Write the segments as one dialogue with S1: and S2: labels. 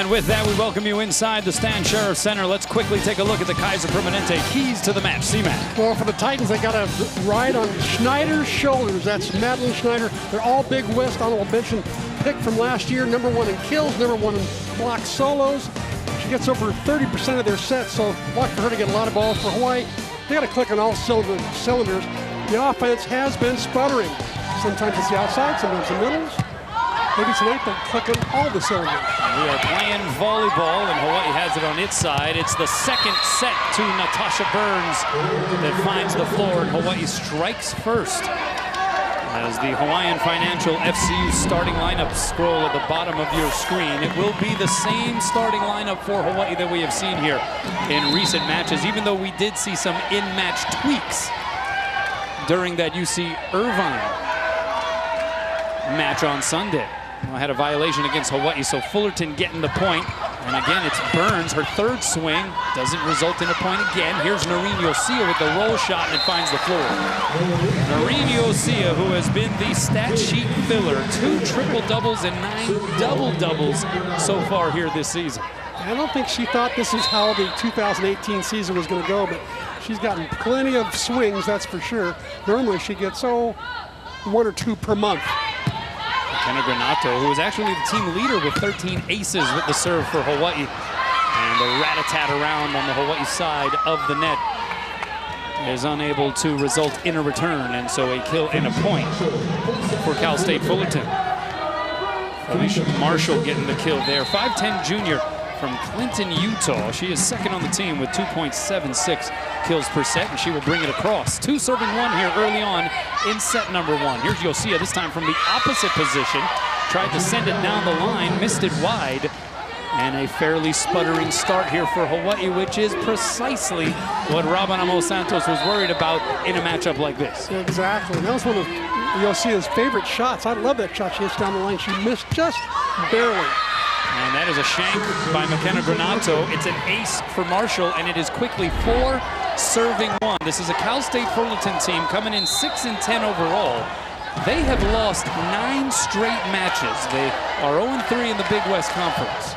S1: And with that, we welcome you inside the Stan Sheriff Center. Let's quickly take a look at the Kaiser Permanente keys to the match. C-Mac.
S2: Well, for the Titans, they got a ride on Schneider's shoulders. That's Madeline Schneider. They're all Big West honorable mention pick from last year. #1 in kills, #1 in block solos. She gets over 30% of their sets, so watch for her to get a lot of balls for Hawaii. They got to click on all cylinders. The offense has been sputtering. Sometimes it's the outside, sometimes the middles. Maybe tonight they'll click on all the cylinders.
S1: We are playing volleyball, and Hawaii has it on its side. It's the second set to Natasha Burns that finds the floor, and Hawaii strikes first. As the Hawaiian Financial FCU starting lineup scroll at the bottom of your screen, it will be the same starting lineup for Hawaii that we have seen here in recent matches, even though we did see some in-match tweaks during that UC Irvine match on Sunday. I had a violation against Hawaii, so Fullerton getting the point. And again, it's Burns, her third swing. Doesn't result in a point again. Here's Noreen Yosia with the roll shot, and it finds the floor. Noreen Yosia, who has been the stat sheet filler, 2 triple-doubles and 9 double-doubles so far here this season.
S2: I don't think she thought this is how the 2018 season was going to go, but she's gotten plenty of swings, that's for sure. Normally she gets, 1 or 2 per month.
S1: Mckenna Ross, who is actually the team leader with 13 aces with the serve for Hawaii. And the rat-a-tat around on the Hawaii side of the net is unable to result in a return, and so a kill and a point for Cal State Fullerton. Felicia Marshall getting the kill there. 5'10" junior from Clinton, Utah. She is second on the team with 2.76 kills per set, and she will bring it across. 2 serving 1 here early on in set #1. Here's Yosia, this time from the opposite position. Tried to send it down the line, missed it wide. And a fairly sputtering start here for Hawaii, which is precisely what Robin Amos Santos was worried about in a matchup like this.
S2: Exactly. That was one of Yosia's favorite shots. I love that shot she hits down the line. She missed just barely.
S1: And that is a shank by Mckenna Ross. It's an ace for Marshall, and it is quickly 4 serving 1. This is a Cal State Fullerton team coming in 6-10 overall. They have lost 9 straight matches. They are 0-3 in the Big West Conference.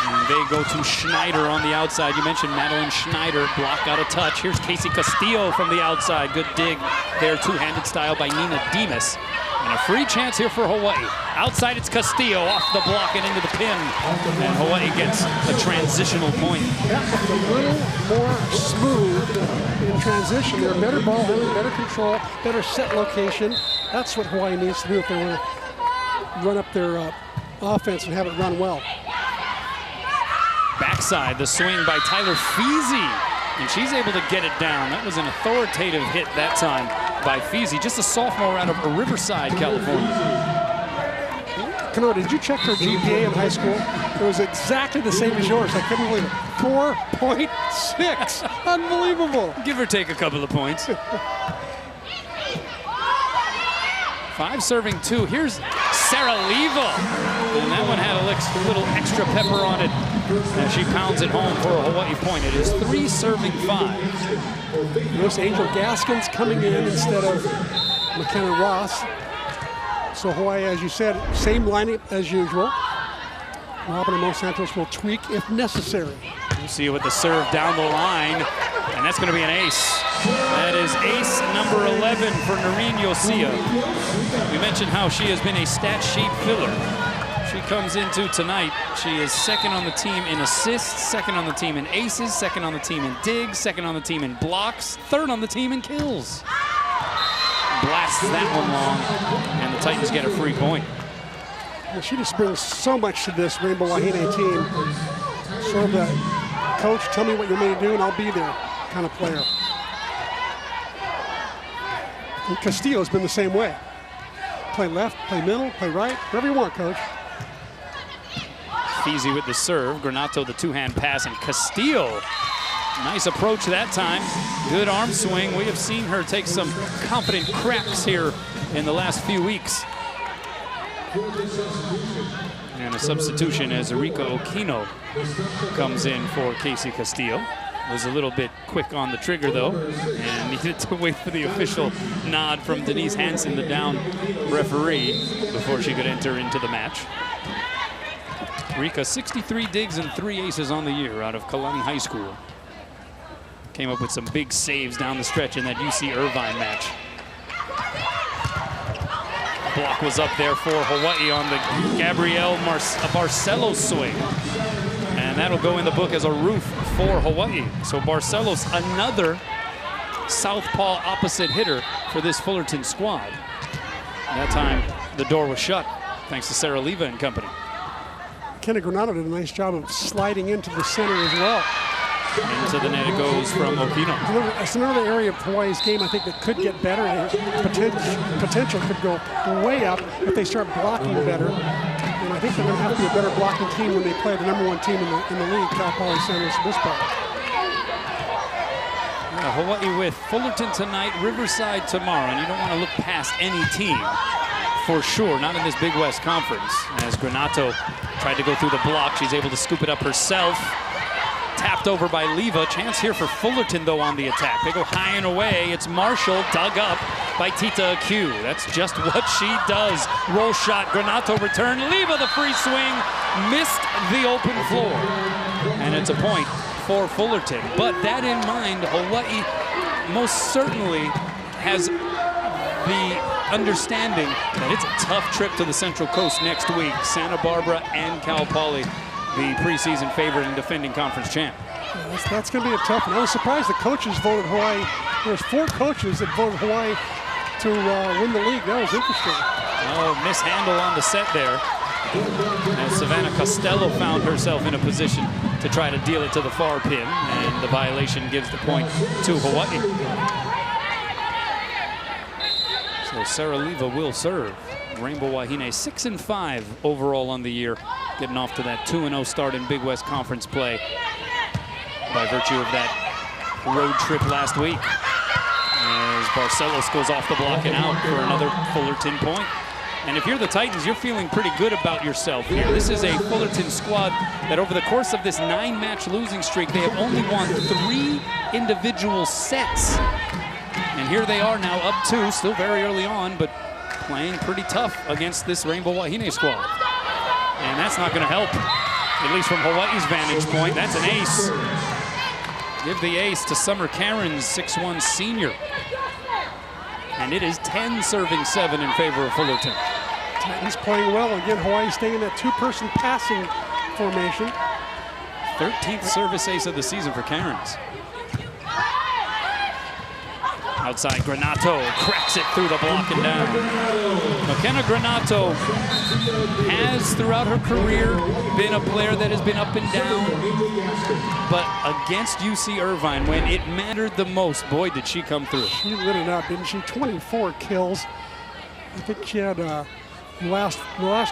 S1: And they go to Schneider on the outside. You mentioned Madeline Schneider, block out a touch. Here's Casey Castillo from the outside. Good dig there, two-handed style by Nina Demas. And a free chance here for Hawaii. Outside, it's Castillo off the block and into the pin. And Hawaii gets a transitional point.
S2: That was a little more smooth in transition. They're better ball handling, better control, better set location. That's what Hawaii needs to do if they want to run up their offense and have it run well.
S1: Backside, the swing by Tyler Feasy. And she's able to get it down. That was an authoritative hit that time by Feasy, just a sophomore out of Riverside, California.
S2: Kano, did you check her GPA in high school? It was exactly the same as yours. I couldn't believe it. 4.6. Unbelievable.
S1: Give or take a couple of points. 5 serving 2. Here's Sarah Leva. And that one had a little extra pepper on it. And she pounds it home for a Hawaii point. It is 3 serving 5.
S2: Notice Angel Gaskin's coming in instead of Mckenna Ross. So Hawaii, as you said, same lineup as usual. Robin Amos Santos will tweak if necessary.
S1: You see with the serve down the line, and that's going to be an ace. That is ace number 11 for Noreen Yosia. We mentioned how she has been a stat sheet filler. She comes into tonight. She is second on the team in assists, second on the team in aces, second on the team in digs, second on the team in blocks, third on the team in kills. Blasts that one long, and the Titans get a free point.
S2: Well, she just brings so much to this Rainbow Wahine team. Sort of that, coach, tell me what you want me to do and I'll be there kind of player. And Castillo's been the same way. Play left, play middle, play right, wherever you want, coach.
S1: Feasy with the serve, Granato the two-hand pass, and Castillo. Nice approach that time. Good arm swing. We have seen her take some confident cracks here in the last few weeks. And a substitution as Erika Okino comes in for Casey Castillo. Was a little bit quick on the trigger, though, and needed to wait for the official nod from Denise Hansen, the down referee, before she could enter into the match. Rika, 63 digs and 3 aces on the year out of Kalani High School. Came up with some big saves down the stretch in that UC Irvine match. Block was up there for Hawaii on the Gabrielle Barcelos swing. And that'll go in the book as a roof for Hawaii. So Barcelos, another southpaw opposite hitter for this Fullerton squad. That time, the door was shut, thanks to Sarah Leva and company.
S2: Mckenna Granato did a nice job of sliding into the center as well.
S1: Into the net it goes from Okino.
S2: It's another area of Hawaii's game I think that could get better. Potential could go way up if they start blocking better. And I think they're going to have to be a better blocking team when they play the #1 team in the league, Cal Poly San Luis Obispo.
S1: Hawaii with Fullerton tonight, Riverside tomorrow, and you don't want to look past any team for sure, not in this Big West Conference. As Granato tried to go through the block, she's able to scoop it up herself. Tapped over by Leva. Chance here for Fullerton, though, on the attack. They go high and away. It's Marshall, dug up by Tita Q. That's just what she does. Roll shot, Granato return. Leva the free swing, missed the open floor. And it's a point for Fullerton. But that in mind, Hawaii most certainly has the understanding that it's a tough trip to the Central Coast next week. Santa Barbara and Cal Poly, the preseason favorite and defending conference champ.
S2: Yeah, that's going to be a tough one. I was surprised the coaches voted Hawaii. There's 4 coaches that voted Hawaii to win the league. That was interesting.
S1: Oh, mishandle on the set there. And Savannah Costello found herself in a position to try to deal it to the far pin, and the violation gives the point to Hawaii. So Sarah Leva will serve. Rainbow Wahine 6-5 overall on the year, getting off to that 2-0 start in Big West Conference play by virtue of that road trip last week. As Barcelos goes off the block and out for another Fullerton point. And if you're the Titans, you're feeling pretty good about yourself here. This is a Fullerton squad that over the course of this 9-match losing streak, they have only won 3 individual sets. And here they are now up 2, still very early on, but playing pretty tough against this Rainbow Wahine squad. And that's not going to help, at least from Hawaii's vantage point. That's an ace. Give the ace to Summer Cairns, 6'1" senior. And it is 10 serving 7 in favor of Fullerton.
S2: Titans playing well. Again, Hawaii staying in that 2-person passing formation.
S1: 13th service ace of the season for Cairns. Outside, Granato cracks it through the block and down. Mckenna Granato has, throughout her career, been a player that has been up and down. But against UC Irvine, when it mattered the most, boy, did she come through.
S2: She lit it up, didn't she? 24 kills. I think she had the last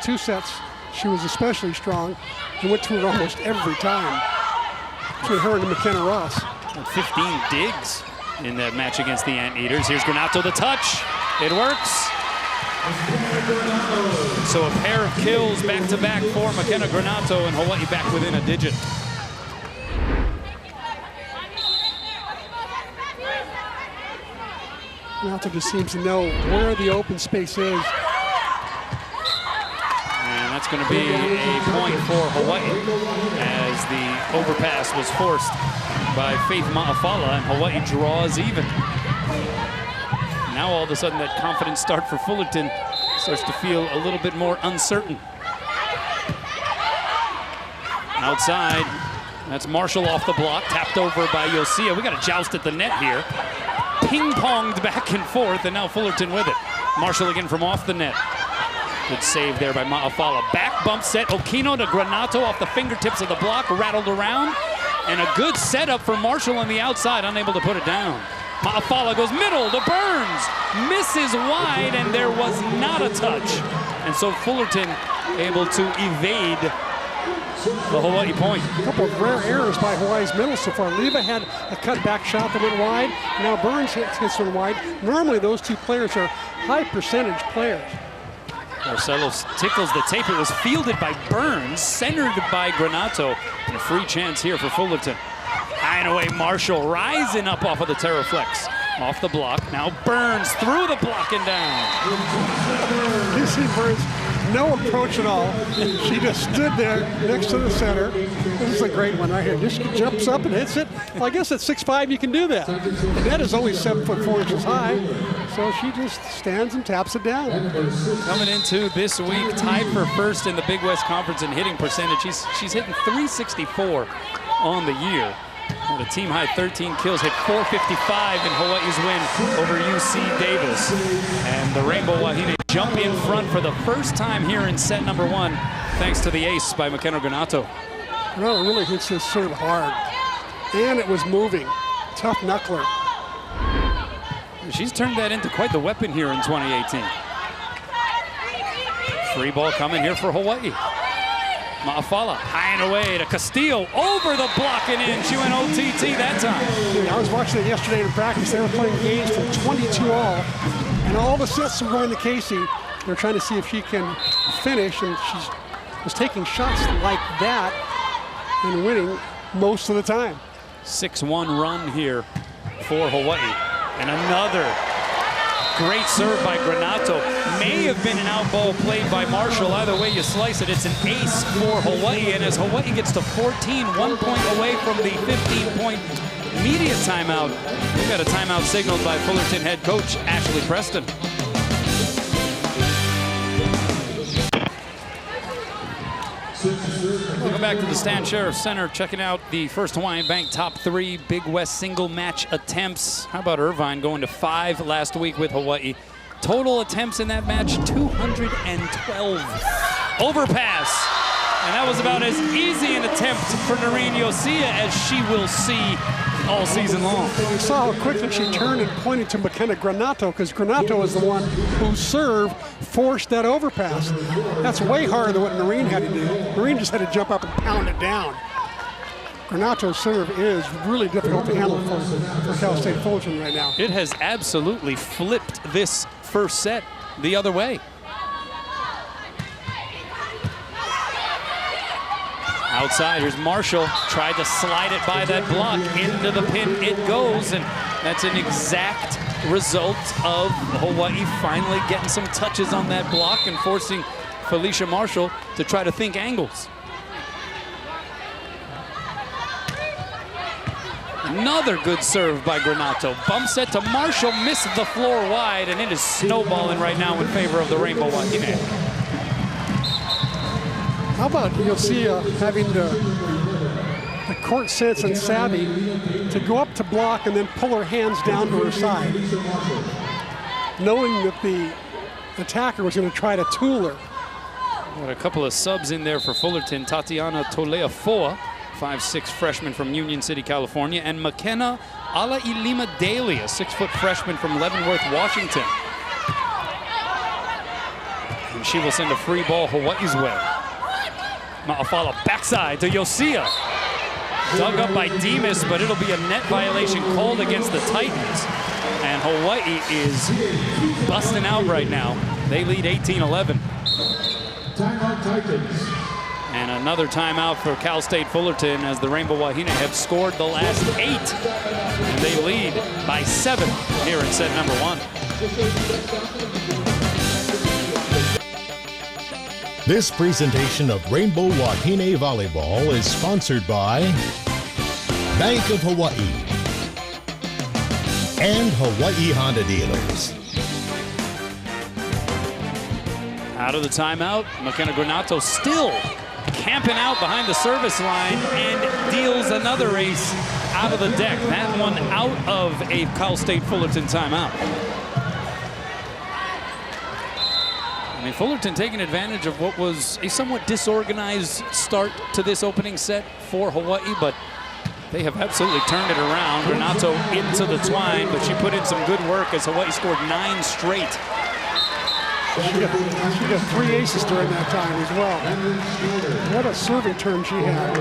S2: 2 sets, she was especially strong. She went to her almost every time. Between her and Mckenna Ross.
S1: 15 digs in that match against the Anteaters. Here's Granato, the touch. It works. So a pair of kills back-to-back for Mckenna Granato, and Hawaii back within a digit.
S2: Granato just seems to know where the open space is.
S1: And that's going to be a point for Hawaii as the overpass was forced by Faith Ma'afala, and Hawaii draws even. Now all of a sudden that confident start for Fullerton starts to feel a little bit more uncertain. Outside, that's Marshall off the block, tapped over by Yosia. We got a joust at the net here. Ping-ponged back and forth, and now Fullerton with it. Marshall again from off the net. Good save there by Ma'afala. Back bump set, Okino to Granato off the fingertips of the block, rattled around. And a good setup for Marshall on the outside, unable to put it down. Ma'afala goes middle to Burns, misses wide, and there was not a touch. And so Fullerton able to evade the Hawaii point.
S2: A couple of rare errors by Hawaii's middle so far. Leva had a cutback shot that went wide. Now Burns hits one wide. Normally those 2 players are high percentage players.
S1: Barcelos tickles the tape. It was fielded by Burns, centered by Granato, and a free chance here for Fullerton. High and away, Marshall rising up off of the Terraflex. Off the block, now Burns through the block and down.
S2: You see Burns, no approach at all. She just stood there next to the center. This is a great one right here. Just jumps up and hits it. Well, I guess at 6'5" you can do that. The net is only 7'4" high, so she just stands and taps it down.
S1: Coming into this week, tied for first in the Big West Conference in hitting percentage. She's hitting .364 on the year. The team high 13 kills, hit .455 in Hawaii's win over UC Davis. And the Rainbow Wahine jump in front for the first time here in set number 1, thanks to the ace by Mckenna Granato.
S2: Granato really hits this serve hard. And it was moving. Tough knuckler.
S1: She's turned that into quite the weapon here in 2018. Free ball coming here for Hawaii. Ma'afala, high and away to Castillo, over the block and in. She went OTT that time.
S2: I was watching it yesterday in practice. They were playing games from 22 all, and all the sets were going to Casey. They're trying to see if she can finish, and she was taking shots like that and winning most of the time.
S1: 6-1 run here for Hawaii. And another great serve by Granato. May have been an out ball played by Marshall. Either way you slice it, it's an ace for Hawaii. And as Hawaii gets to 14, 1 point away from the 15-point media timeout, we've got a timeout signaled by Fullerton head coach Ashley Preston. Welcome back to the Stan Sheriff Center, checking out the First Hawaiian Bank top 3 Big West single match attempts. How about Irvine going to 5 last week with Hawaii? Total attempts in that match, 212. Overpass. And that was about as easy an attempt for Noreen Yosia as she will see all season long.
S2: And you saw how quickly she turned and pointed to Mckenna Granato, because Granato was the one who served, forced that overpass. That's way harder than what Noreen had to do. Noreen just had to jump up and pound it down. Granato's serve is really difficult to handle for Cal State Fullerton right now.
S1: It has absolutely flipped this first set the other way. Outside, here's Marshall, tried to slide it by that block, into the pin it goes, and that's an exact result of Hawaii finally getting some touches on that block and forcing Felicia Marshall to try to think angles. Another good serve by Granato. Bump set to Marshall, misses the floor wide, and it is snowballing right now in favor of the Rainbow Wahine.
S2: How about Yosia having the court sense and savvy to go up to block and then pull her hands down to her side, knowing that the attacker was going to try to tool her.
S1: Got a couple of subs in there for Fullerton. Tatiana Toleafoa, 5'6" freshman from Union City, California, and Mckenna Alailima Daly, a 6-foot freshman from Leavenworth, Washington. And she will send a free ball Hawaii's way. Ma'afala backside to Yosia. Dug up by Demas, but it'll be a net violation called against the Titans. And Hawaii is busting out right now. They lead 18-11.
S3: Timeout Titans.
S1: And another timeout for Cal State Fullerton as the Rainbow Wahine have scored the last 8. And they lead by 7 here in set number 1.
S4: This presentation of Rainbow Wahine Volleyball is sponsored by Bank of Hawaii and Hawaii Honda Dealers.
S1: Out of the timeout, Mckenna Granato still camping out behind the service line and deals another ace out of the deck. That one out of a Cal State Fullerton timeout. I mean, Fullerton taking advantage of what was a somewhat disorganized start to this opening set for Hawaii, but they have absolutely turned it around. Granato into the twine, but she put in some good work as Hawaii scored 9 straight.
S2: She got 3 aces during that time as well. What a serving turn she had.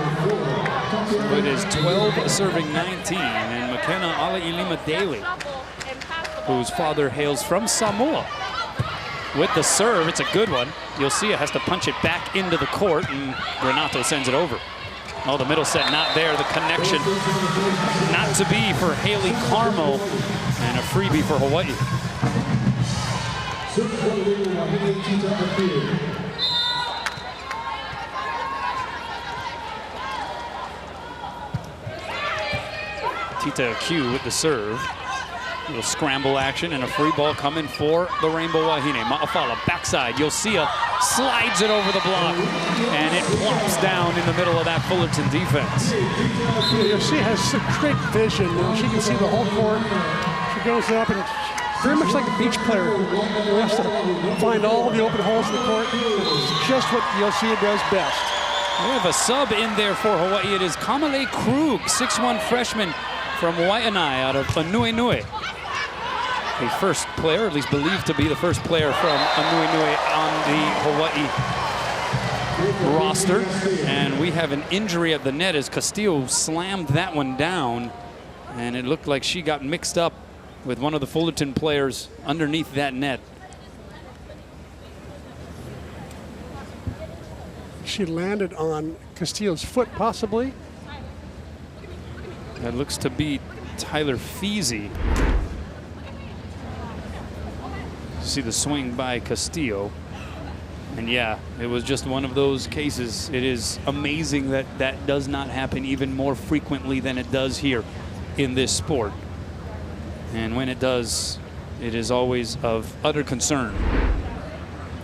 S1: It is 12 serving 19, and Mckenna Alailima Daly, whose father hails from Samoa, with the serve. It's a good one. Yosia has to punch it back into the court, and Granato sends it over. Oh, the middle set not there. The connection not to be for Haley Carmo, and a freebie for Hawaii. Tita Q with the serve. Little scramble action and a free ball coming for the Rainbow Wahine. Ma'afala backside. Yosia slides it over the block, and it plops down in the middle of that Fullerton defense.
S2: Yosia has some great vision. She can see the whole court. She goes up and very much like a beach player. She has to find all the open holes in the court. It's just what Yosia does best.
S1: We have a sub in there for Hawaii. It is Kamale Krug, 6'1" freshman from Waianae out of Anuenue. The first player, at least believed to be the first player from Anuenue on the Hawaii roster. And we have an injury at the net as Castillo slammed that one down. And it looked like she got mixed up with one of the Fullerton players underneath that net.
S2: She landed on Castillo's foot, possibly.
S1: That looks to be Tyler Feasy. See the swing by Castillo. And yeah, it was just one of those cases. It is amazing that that does not happen even more frequently than it does here in this sport. And when it does, it is always of utter concern.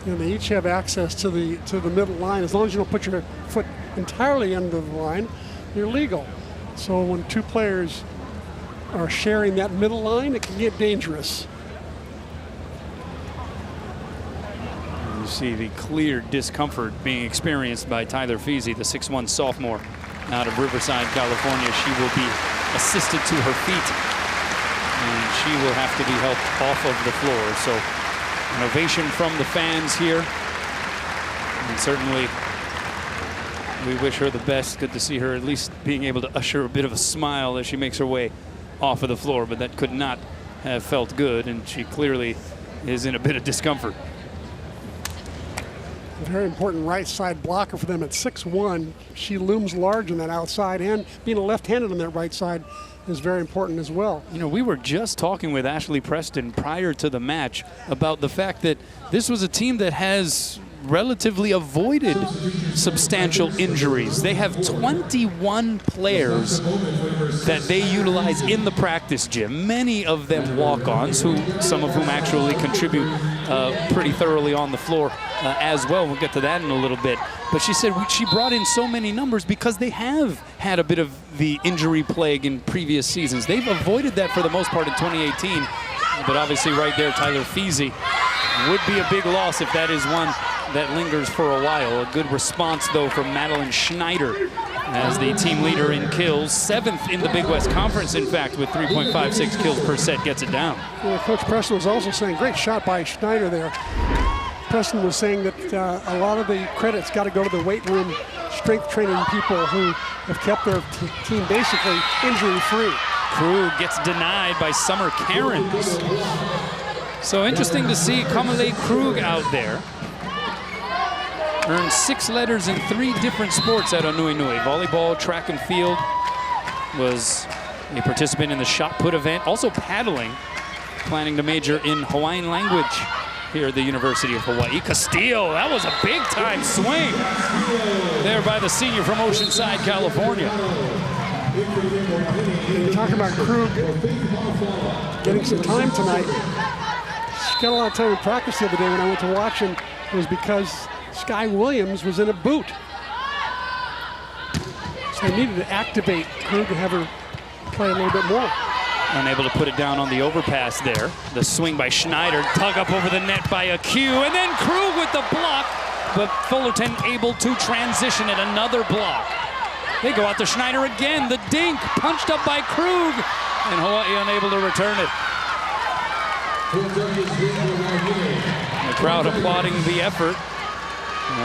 S2: They each have access to the middle line. As long as you don't put your foot entirely under the line, you're legal. So when two players are sharing that middle line, it can get dangerous.
S1: You see the clear discomfort being experienced by Tyler Feasy, the 6'1" sophomore out of Riverside, California. She will be assisted to her feet, and she will have to be helped off of the floor. So an ovation from the fans here, and certainly we wish her the best. Good to see her at least being able to usher a bit of a smile as she makes her way off of the floor, but that could not have felt good, and she clearly is in a bit of discomfort.
S2: A very important right side blocker for them at 6'1". She looms large on that outside, and being a left-handed on that right side is very important as well.
S1: You know, we were just talking with Ashley Preston prior to the match about the fact that this was a team that has relatively avoided substantial injuries. They have 21 players that they utilize in the practice gym. Many of them walk-ons, some of whom actually contribute pretty thoroughly on the floor as well. We'll get to that in a little bit. But she said she brought in so many numbers because they have had a bit of the injury plague in previous seasons. They've avoided that for the most part in 2018. But obviously right there, Tyler Feasy would be a big loss if that is one that lingers for a while. A good response, though, from Madeline Schneider as the team leader in kills. 7th in the Big West Conference, in fact, with 3.56 kills per set, gets it down.
S2: Well, Coach Preston was also saying, great shot by Schneider there. Preston was saying that a lot of the credit's got to go to the weight room strength training people who have kept their team basically injury-free.
S1: Krug gets denied by Summer Cairns. So interesting to see Kamale Krug out there. Earned 6 letters in 3 different sports at Anuenue. Volleyball, track and field. Was a participant in the shot put event. Also paddling. Planning to major in Hawaiian language here at the University of Hawaii. Castillo, that was a big time swing there by the senior from Oceanside, California.
S2: Talking about Krug getting some time tonight. She got a lot of time in practice the other day when I went to watch, and it was because Sky Williams was in a boot. So they needed to activate Krug and have her play a little bit more.
S1: Unable to put it down on the overpass there. The swing by Schneider, tug up over the net by a Q, and then Krug with the block, but Fullerton able to transition it, another block. They go out to Schneider again, the dink, punched up by Krug, and Hawaii unable to return it. The crowd applauding the effort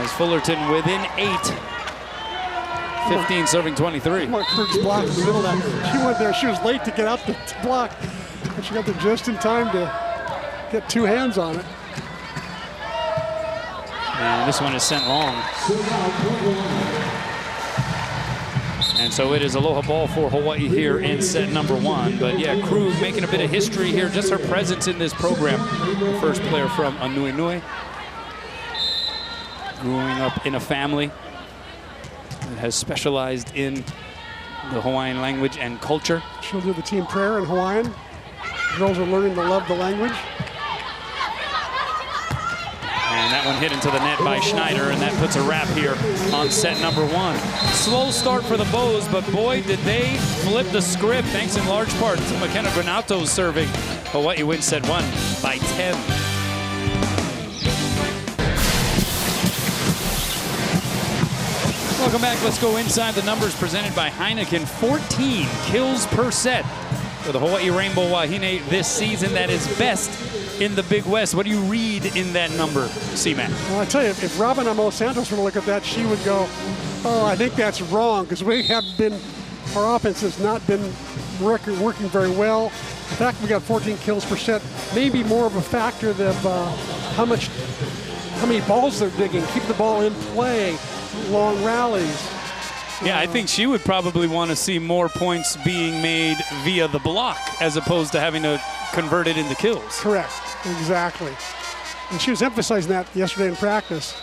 S1: as Fullerton within 8. 15 serving 23.
S2: Krug's block in the middle of that. She went there, she was late to get out the block, but she got there just in time to get 2 hands on it.
S1: And this one is sent long. And so it is aloha ball for Hawaii here in set number 1. But yeah, Crew making a bit of history here, just her presence in this program. The first player from Anuenue. Growing up in a family that has specialized in the Hawaiian language and culture.
S2: She'll do the team prayer in Hawaiian. Girls are learning to love the language.
S1: And that one hit into the net by Schneider, and that puts a wrap here on set number 1. Slow start for the Bows, but boy, did they flip the script, thanks in large part to Mckenna Ross serving. Hawaii wins set 1 by 10. Welcome back. Let's go inside the numbers presented by Heineken. 14 kills per set for the Hawaii Rainbow Wahine this season. That is best in the Big West. What do you read in that number, C-Mac?
S2: Well, I tell you, if Robin Amo Santos were to look at that, she would go, oh, I think that's wrong, because we have been, our offense has not been working very well. In fact, we got 14 kills per set. Maybe more of a factor of how many balls they're digging, keep the ball in play, long rallies.
S1: Yeah, I think she would probably want to see more points being made via the block as opposed to having to convert it into kills.
S2: Correct, exactly. And she was emphasizing that yesterday in practice.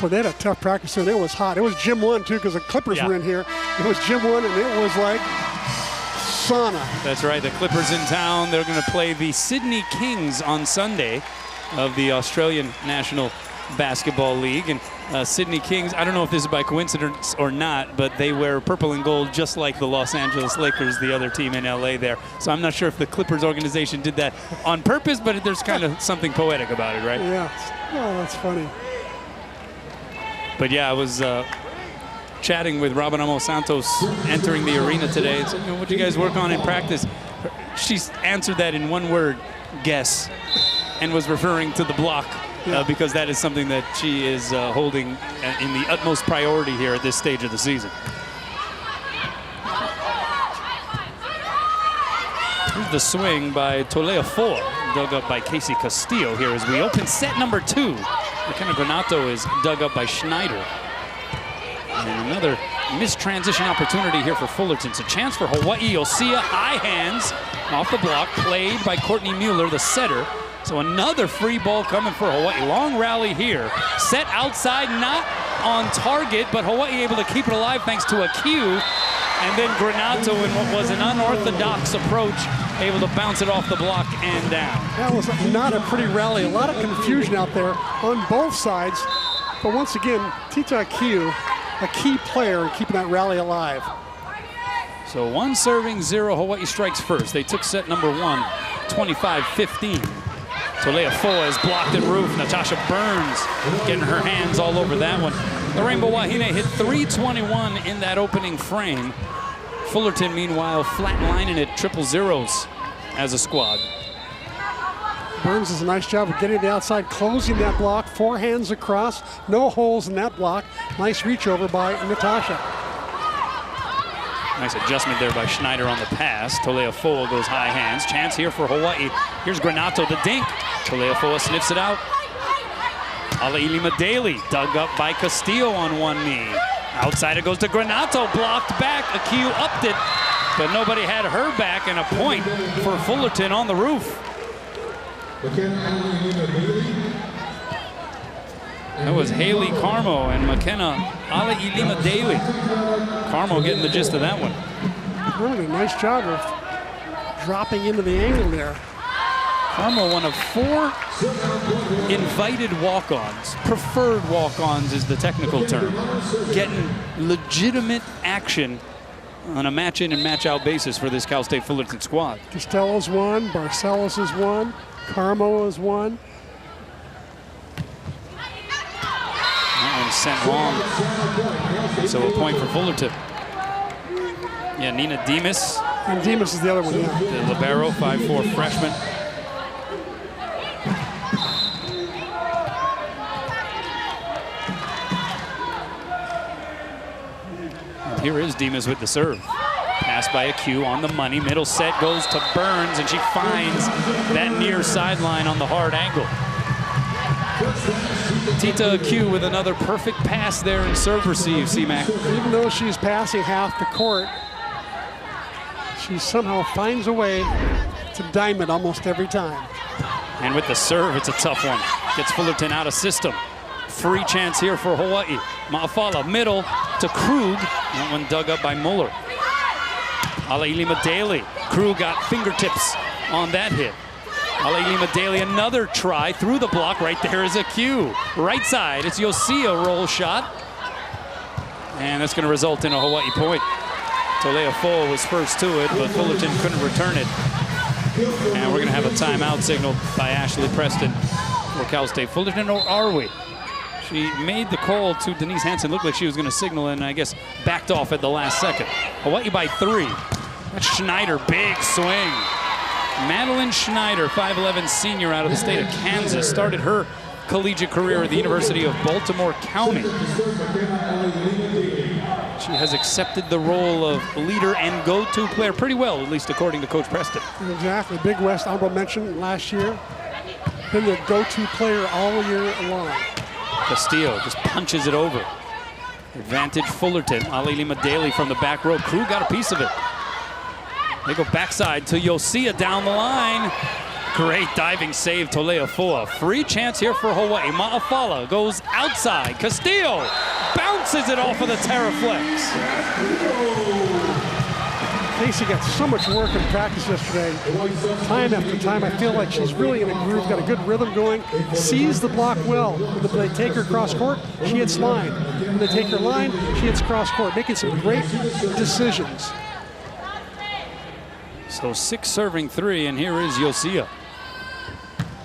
S2: Well, they had a tough practice, and it was hot. It was gym 1, too, because the Clippers were in here. It was gym 1, and it was like sauna.
S1: That's right, the Clippers in town. They're going to play the Sydney Kings on Sunday of the Australian National Basketball League. And Sydney Kings, I don't know if this is by coincidence or not, but they wear purple and gold just like the Los Angeles Lakers, the other team in LA there. So I'm not sure if the Clippers organization did that on purpose, but there's kind of something poetic about it, right?
S2: Yeah. Oh, that's funny.
S1: But yeah, I was chatting with Robin Amo Santos entering the arena today. And said, what do you guys work on in practice? She answered that in one word, guess, and was referring to the block. Because that is something that she is holding in the utmost priority here at this stage of the season. Here's the swing by Tolea Four, dug up by Casey Castillo here as we open set number 2. Mckenna Granato is dug up by Schneider. And another missed transition opportunity here for Fullerton. It's a chance for Hawaii. Osea, high hands off the block, played by Courtney Mueller, the setter. So another free ball coming for Hawaii. Long rally here. Set outside, not on target, but Hawaii able to keep it alive thanks to a cue. And then Granato in what was an unorthodox approach, able to bounce it off the block and down.
S2: That was not a pretty rally. A lot of confusion out there on both sides. But once again, Tita Akiu, a key player in keeping that rally alive.
S1: So 1 serving, 0 Hawaii strikes first. They took set number 1, 25-15. Tolea Foa is blocked at roof. Natasha Burns getting her hands all over that one. The Rainbow Wahine hit 321 in that opening frame. Fullerton, meanwhile, flatlining it, triple zeros as a squad.
S2: Burns does a nice job of getting the outside, closing that block, 4 hands across, no holes in that block. Nice reach over by Natasha.
S1: Nice adjustment there by Schneider on the pass. Tolea Foa goes high hands. Chance here for Hawaii. Here's Granato, the dink. Tolea Foa sniffs it out. Alailima Daly dug up by Castillo on one knee. Outside it goes to Granato, blocked back. Akiu upped it, but nobody had her back, and a point for Fullerton on the roof. That was Haley Carmo and Mckenna Alailima Daly. Carmo getting the gist of that one.
S2: Really a nice job of dropping into the angle there.
S1: Carmo, one of 4 invited walk-ons. Preferred walk-ons is the technical term. Getting legitimate action on a match-in and match-out basis for this Cal State Fullerton squad.
S2: Costello's 1, Barcelos is 1, Carmo is 1.
S1: That one sent long. So a point for Fullerton. Yeah, Nina Demas.
S2: And Demas is the other one, yeah.
S1: The libero, 5'4" freshman. And here is Demas with the serve. Pass by Akiu on the money. Middle set goes to Burns, and she finds that near sideline on the hard angle. Tita Q with another perfect pass there in serve receive, C-Mac.
S2: Even though she's passing half the court, she somehow finds a way to dime it almost every time.
S1: And with the serve, it's a tough one. Gets Fullerton out of system. Free chance here for Hawaii. Ma'afala, middle to Krug. That one dug up by Muller. Alailima Daly. Krug got fingertips on that hit. Alailima Daly, another try through the block. Right there is a cue. Right side, it's Yosia roll shot. And that's going to result in a Hawaii point. Tolea Foa was first to it, but Fullerton couldn't return it. And we're going to have a timeout signaled by Ashley Preston for Cal State Fullerton, or are we? She made the call to Denise Hansen. Looked like she was going to signal and I guess backed off at the last second. Hawaii by 3. That's Schneider, big swing. Madeline Schneider, 5'11" senior out of the state of Kansas, started her collegiate career at the University of Baltimore County. She has accepted the role of leader and go-to player pretty well, at least according to Coach Preston.
S2: Exactly. Big West honorable mention last year. Been the go-to player all year long.
S1: Castillo just punches it over. Advantage Fullerton. Alailima Daly from the back row. Crew got a piece of it. They go backside to Yosia down the line. Great diving save, Tolea Foa. Free chance here for Hawaii. Ma'afala goes outside. Castillo bounces it off of the Terraflex.
S2: Casey got so much work in practice yesterday. Time after time, I feel like she's really in a groove, got a good rhythm going, sees the block well. When they take her cross court, she hits line. When they take her line, she hits cross court, making some great decisions.
S1: So 6 serving 3, and here is Yosia.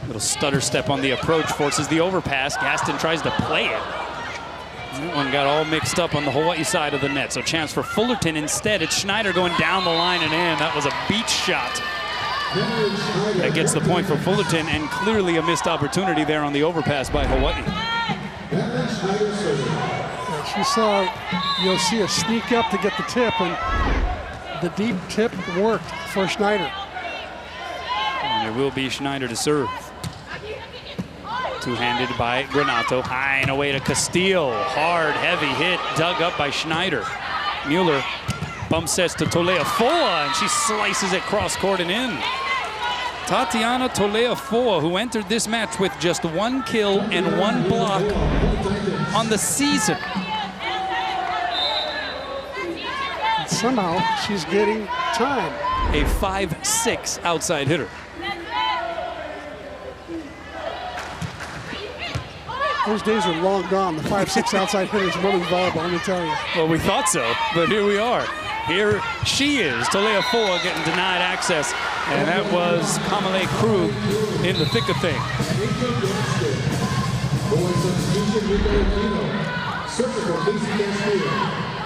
S1: Little stutter step on the approach, forces the overpass. Gaston tries to play it. That one got all mixed up on the Hawaii side of the net. So chance for Fullerton instead. It's Schneider going down the line and in. That was a beach shot. That gets the point for Fullerton, and clearly a missed opportunity there on the overpass by Hawaii.
S2: She saw Yosia sneak up to get the tip, and the deep tip worked for Schneider.
S1: And there will be Schneider to serve. Two-handed by Granato, high and away to Castillo. Hard, heavy hit, dug up by Schneider. Mueller bump sets to Tolea Foa, and she slices it cross court and in. Tatiana Tolea Foa, who entered this match with just 1 kill and 1 block on the season.
S2: And somehow she's getting time.
S1: A 5'6" outside hitter.
S2: Those days are long gone. The 5'6" outside hitters in women's volleyball, let me tell you.
S1: Well, we thought so, but here we are. Here she is, Tolea Foa getting denied access, and that was Kamale Krug in the thick of things.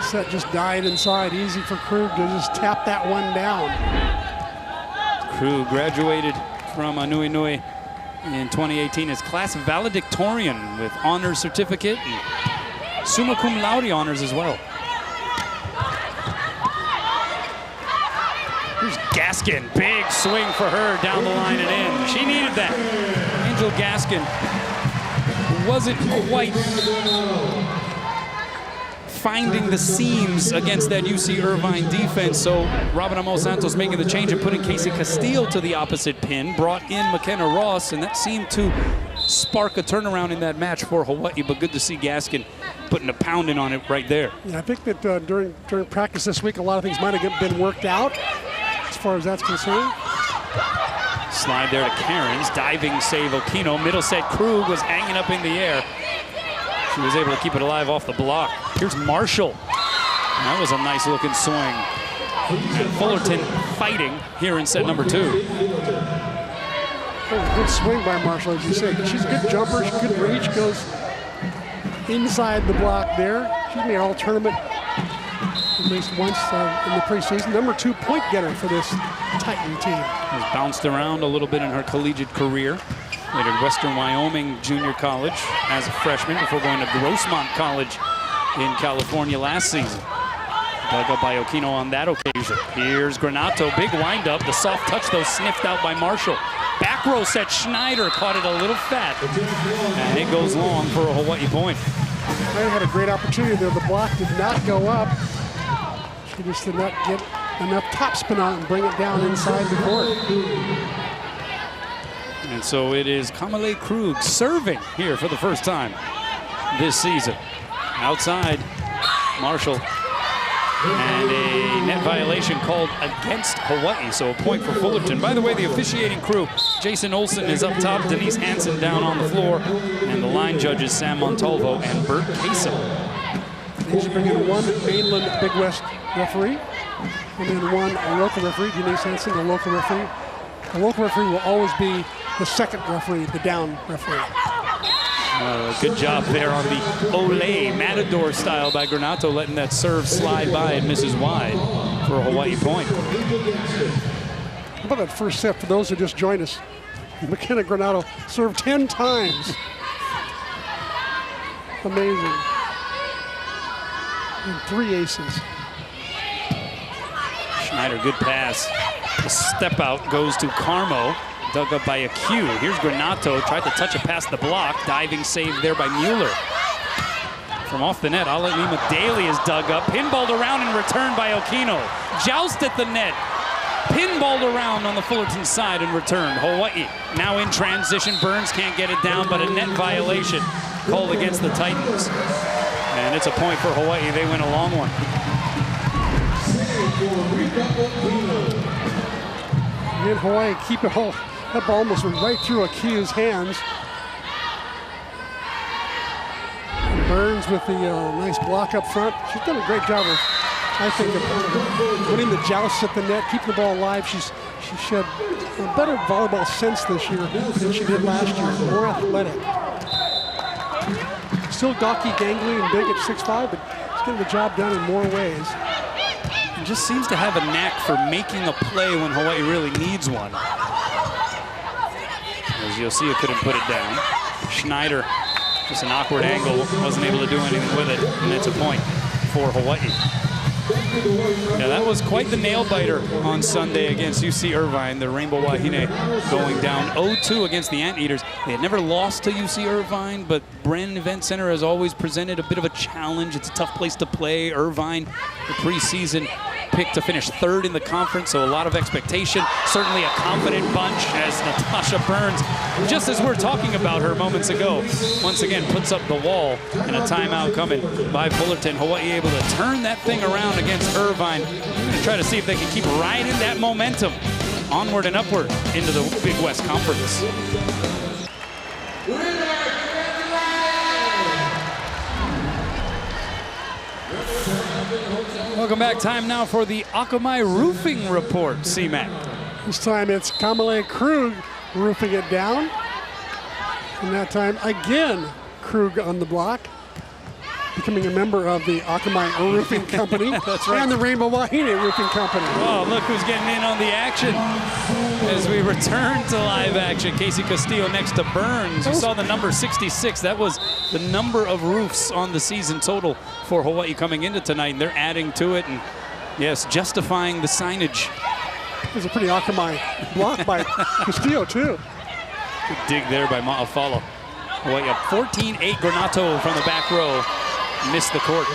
S2: Set just died inside. Easy for Krug to just tap that one down.
S1: Krug graduated from Nui Nui in 2018 as class valedictorian with honors certificate and summa cum laude honors as well. Here's Gaskin, big swing for her down the line and in. She needed that. Angel Gaskin wasn't quite finding the seams against that UC Irvine defense, so Robin Amos Santos making the change and putting Casey Castillo to the opposite pin, brought in Mckenna Ross, and that seemed to spark a turnaround in that match for Hawaii, but good to see Gaskin putting a pounding on it right there.
S2: Yeah, I think that during practice this week, a lot of things might have been worked out as far as that's concerned.
S1: Slide there to Cairns, diving save Okino, middle set Krug was hanging up in the air. She was able to keep it alive off the block. Here's Marshall. That was a nice looking swing. And Fullerton fighting here in set number 2.
S2: Good swing by Marshall, as you said. She's a good jumper, she's good reach, goes inside the block there. She's made all tournament at least once in the preseason. Number 2 point getter for this Titan team.
S1: Has bounced around a little bit in her collegiate career. Played at Western Wyoming Junior College as a freshman before going to Grossmont College in California last season. Dug up by Okino on that occasion. Here's Granato, big windup. The soft touch, though, sniffed out by Marshall. Back row set, Schneider caught it a little fat. And it goes long for a Hawaii point.
S2: Schneider had a great opportunity there. The block did not go up. She just did not get enough topspin on it and bring it down inside the court.
S1: And so it is Kamale Krug serving here for the first time this season. Outside, Marshall. And a net violation called against Hawaii, so a point for Fullerton. By the way, the officiating crew, Jason Olson is up top, Denise Hansen down on the floor, and the line judges Sam Montalvo and Bert Kasem.
S2: They should bring in one mainland Big West referee, and then one local referee, Denise Hansen, the local referee. The local referee will always be the second referee, the down referee.
S1: Good job there on the Olay Matador style by Granato, letting that serve slide by and misses wide for a Hawaii point.
S2: How about that first set for those who just joined us? Mckenna Granato served 10 times. Amazing. And 3 aces.
S1: Schneider, good pass. The step out goes to Carmo. Dug up by a Q. Here's Granato, tried to touch it past the block. Diving save there by Mueller. From off the net, Alalima Daly is dug up. Pinballed around and returned by Okino. Joust at the net. Pinballed around on the Fullerton side and returned. Hawaii now in transition. Burns can't get it down, but a net violation called against the Titans. And it's a point for Hawaii. They win a long one.
S2: Again, Hawaii keep it whole. That ball almost went right through Akiu's hands. And Burns with the nice block up front. She's done a great job of, I think, of winning the jousts at the net, keeping the ball alive. She showed a better volleyball sense this year than she did last year. More athletic. Still gawky, gangly, and big at 6'5", but she's getting the job done in more ways.
S1: And just seems to have a knack for making a play when Hawaii really needs one. As you'll see, it couldn't put it down. Schneider, just an awkward angle, wasn't able to do anything with it, and it's a point for Hawaii. Yeah, that was quite the nail-biter on Sunday against UC Irvine, the Rainbow Wahine going down 0-2 against the Anteaters. They had never lost to UC Irvine, but Brandon Event Center has always presented a bit of a challenge. It's a tough place to play. Irvine, the preseason pick to finish 3rd in the conference, so a lot of expectation. Certainly a confident bunch as Natasha Burns, just as we're talking about her moments ago, once again puts up the wall, and a timeout coming by Fullerton. Hawaii able to turn that thing around against Irvine and try to see if they can keep riding that momentum onward and upward into the Big West Conference. Welcome back. Time now for the Akamai Roofing Report, C-Mac.
S2: This time it's Kamale Krug roofing it down. And that time, again, Krug on the block, becoming a member of the Akamai Roofing Company.
S1: That's right.
S2: And the Rainbow Wahine Roofing Company.
S1: Oh, look who's getting in on the action as we return to live action. Casey Castillo next to Burns. You saw the number 66. That was the number of roofs on the season total for Hawaii coming into tonight, and they're adding to it, and yes, justifying the signage.
S2: There's a pretty Akamai block by Castillo, too.
S1: Good dig there by Ma'afala. Hawaii up 14-8. Granato from the back row missed the court.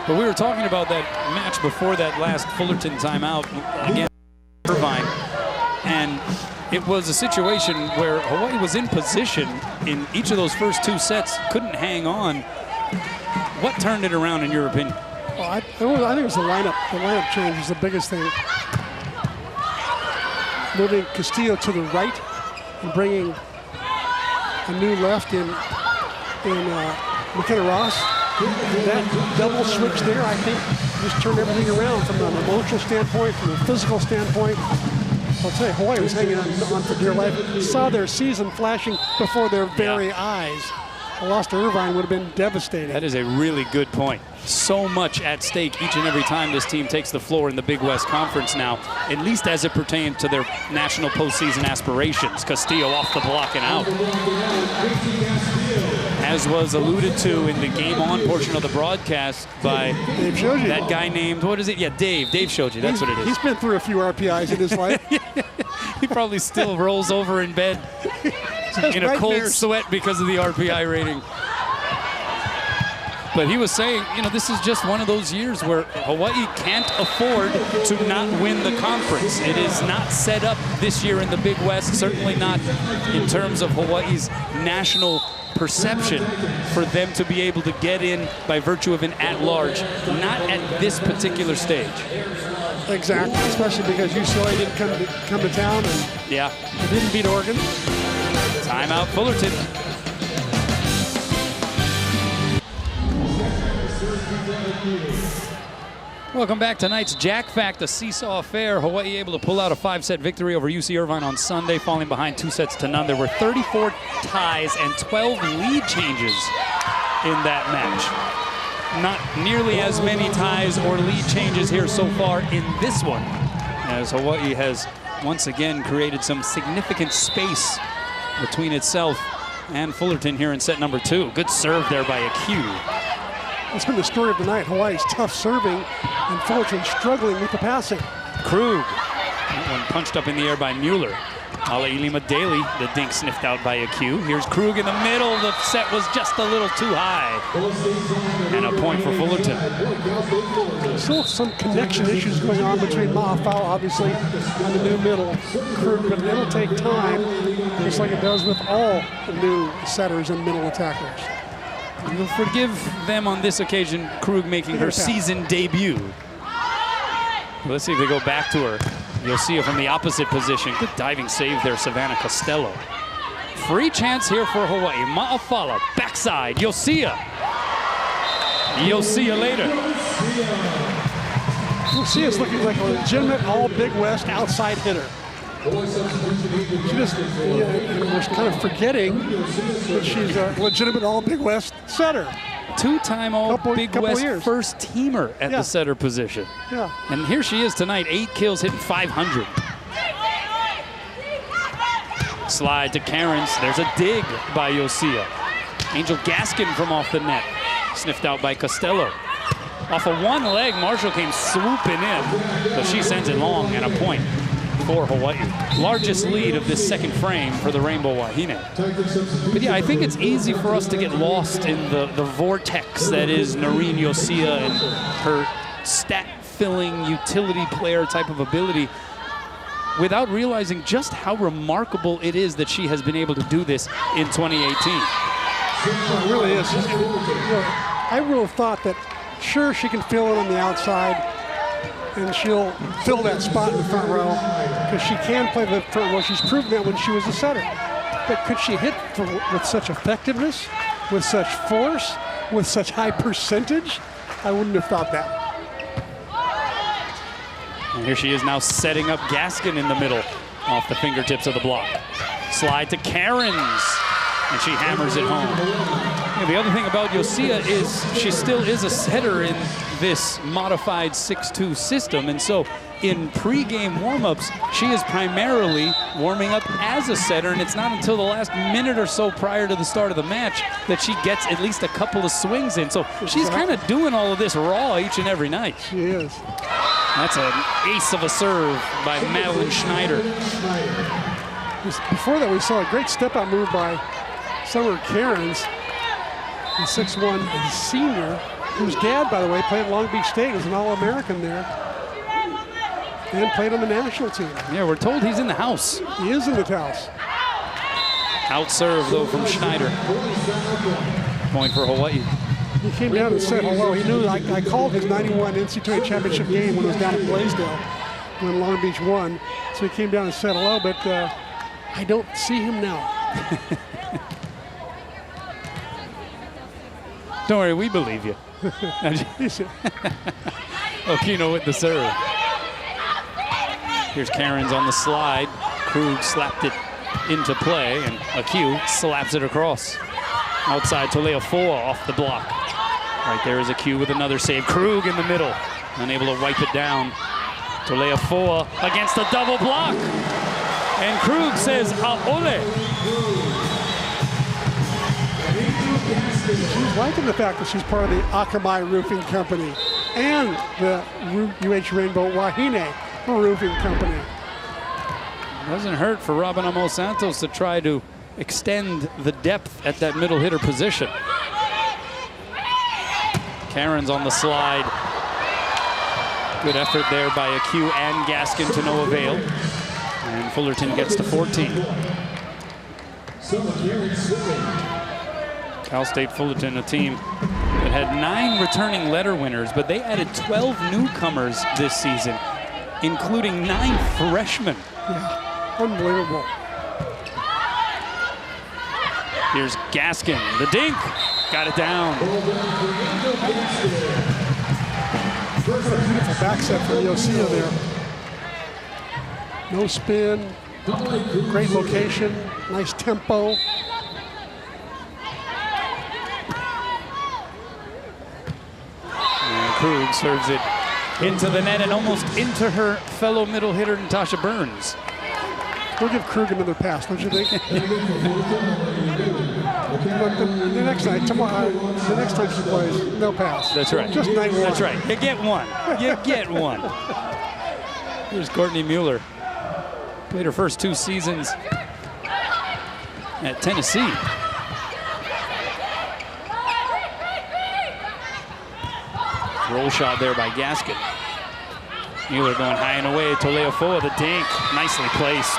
S1: But we were talking about that match before that last Fullerton timeout against Irvine, and it was a situation where Hawaii was in position in each of those first 2 sets, couldn't hang on. What turned it around in your opinion?
S2: Well, I think it was the lineup. The lineup change is the biggest thing. Moving Castillo to the right and bringing a new left in Mckenna Ross. That double switch there, I think, just turned everything around from an emotional standpoint, from a physical standpoint. I'll tell you, Hawaii was hanging on for dear life. Saw their season flashing before their very eyes. A loss to Irvine would have been devastating.
S1: That is a really good point. So much at stake each and every time this team takes the floor in the Big West Conference now, at least as it pertains to their national postseason aspirations. Castillo off the block and out. as was alluded to in the game on portion of the broadcast by
S2: Dave showed you.
S1: that guy named, what is it? Yeah, Dave. Dave showed you. That's what it is.
S2: He's been through a few RPIs in his life.
S1: He probably still rolls over in bed in a cold sweat because of the RPI rating. But he was saying, you know, this is just one of those years where Hawaii can't afford to not win the conference. It is not set up this year in the Big West, certainly not in terms of Hawaii's national perception for them to be able to get in by virtue of an at-large, not at this particular stage.
S2: Exactly, especially because UCLA didn't come to town and
S1: yeah,
S2: they didn't beat Oregon.
S1: Timeout, Fullerton. Welcome back to tonight's Jack Fact, a seesaw affair. Hawaii able to pull out a 5-set victory over UC Irvine on Sunday, falling behind 2-0. There were 34 ties and 12 lead changes in that match. Not nearly as many ties or lead changes here so far in this one, as Hawaii has once again created some significant space between itself and Fullerton here in set number 2. Good serve there by Q.
S2: That's been the story of the night. Hawaii's tough serving and Fullerton struggling with the passing.
S1: Krug, that one punched up in the air by Mueller. Alailima Daly, the dink sniffed out by Q. Here's Krug in the middle. The set was just a little too high. And a point for Fullerton.
S2: Still some connection issues going on between Ma'afao, obviously, and the new middle Krug, but it'll take time, just like it does with all the new setters and middle attackers.
S1: You'll forgive them on this occasion, Krug making her season debut. Let's see if they go back to her. You'll see it from the opposite position. Good diving save there, Savannah Costello. Free chance here for Hawaii. Ma'afala, backside. You'll see ya. You'll see you later.
S2: You'll see it's looking like a legitimate all Big West outside hitter. She just, we're kind of forgetting that she's a legitimate all Big West setter.
S1: Two-time all Big West first teamer at the setter position.
S2: Yeah.
S1: And here she is tonight, 8 kills, hitting 500. Slide to Cairns. There's a dig by Yosia. Angel Gaskin from off the net. Sniffed out by Costello. Off of one leg, Marshall came swooping in, but she sends it long and a point for Hawaii. Largest lead of this second frame for the Rainbow Wahine. But yeah, I think it's easy for us to get lost in the vortex that is Noreen Yosia and her stat-filling utility player type of ability without realizing just how remarkable it is that she has been able to do this in 2018.
S2: It really is. I really thought that, sure, she can fill it on the outside, and she'll fill that spot in the front row because she can play the front row. She's proven that when she was a setter. But could she hit with such effectiveness, with such force, with such high percentage? I wouldn't have thought that.
S1: And here she is now setting up Gaskin in the middle off the fingertips of the block. Slide to Cairns, and she hammers it home. And the other thing about Yosia is she still is a setter in this modified 6-2 system, and so in pre-game warm-ups, she is primarily warming up as a setter, and it's not until the last minute or so prior to the start of the match that she gets at least a couple of swings in. So she's kind of doing all of this raw each and every night.
S2: She is.
S1: That's an ace of a serve by Madeline Schneider.
S2: Before that, we saw a great step-out move by Summer Cairns, the 6'1" senior, whose dad, by the way, played at Long Beach State, was an All-American there, and played on the national team.
S1: Yeah, we're told he's in the house.
S2: He is in the house.
S1: Out serve, though, from Schneider. Point for Hawaii.
S2: He came down and said hello. He knew I called his 91 NCAA championship game when it was down at Blaisdell when Long Beach won. So he came down and said hello, but I don't see him now.
S1: Don't worry, we believe you. Okino with the serve. Here's Cairns on the slide. Krug slapped it into play, and Q slaps it across. Outside, Toleafoa off the block. Right there is Q with another save. Krug in the middle, unable to wipe it down. Toleafoa against the double block. And Krug says, "Aole."
S2: She's liking the fact that she's part of the Akamai Roofing Company and the UH Rainbow Wahine Roofing Company.
S1: Doesn't hurt for Robin Amos Santos to try to extend the depth at that middle hitter position. Karen's on the slide. Good effort there by Q and Gaskin to no avail. And Fullerton gets to 14. Cal State Fullerton, a team that had 9 returning letter winners, but they added 12 newcomers this season, including 9 freshmen.
S2: Yeah, unbelievable.
S1: Here's Gaskin, the dink, got it down.
S2: Beautiful back set for Yosia there. No spin, great location, nice tempo.
S1: And Krug serves it into the net and almost into her fellow middle hitter, Natasha Burns.
S2: We'll give Krug another pass, don't you think? the next night, tomorrow, the next time she plays, no pass.
S1: That's right.
S2: Just night one.
S1: That's right. You get one. You get one. Here's Courtney Mueller. Played her first 2 seasons at Tennessee. Roll shot there by Gaskin. Mueller going high and away. Toleofoa, the dink. Nicely placed.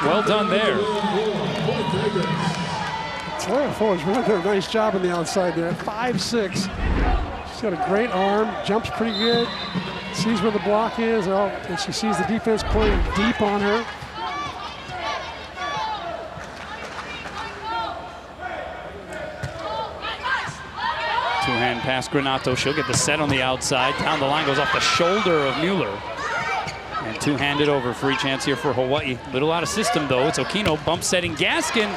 S1: Well done there.
S2: Toleofoa's really done a nice job on the outside there. 5'6". She's got a great arm. Jumps pretty good. Sees where the block is. And she sees the defense playing deep on her.
S1: Two-hand pass, Granato. She'll get the set on the outside. Down the line, goes off the shoulder of Mueller. And two-handed over. Free chance here for Hawaii. Little out of system, though. It's Okino bump setting Gaskin.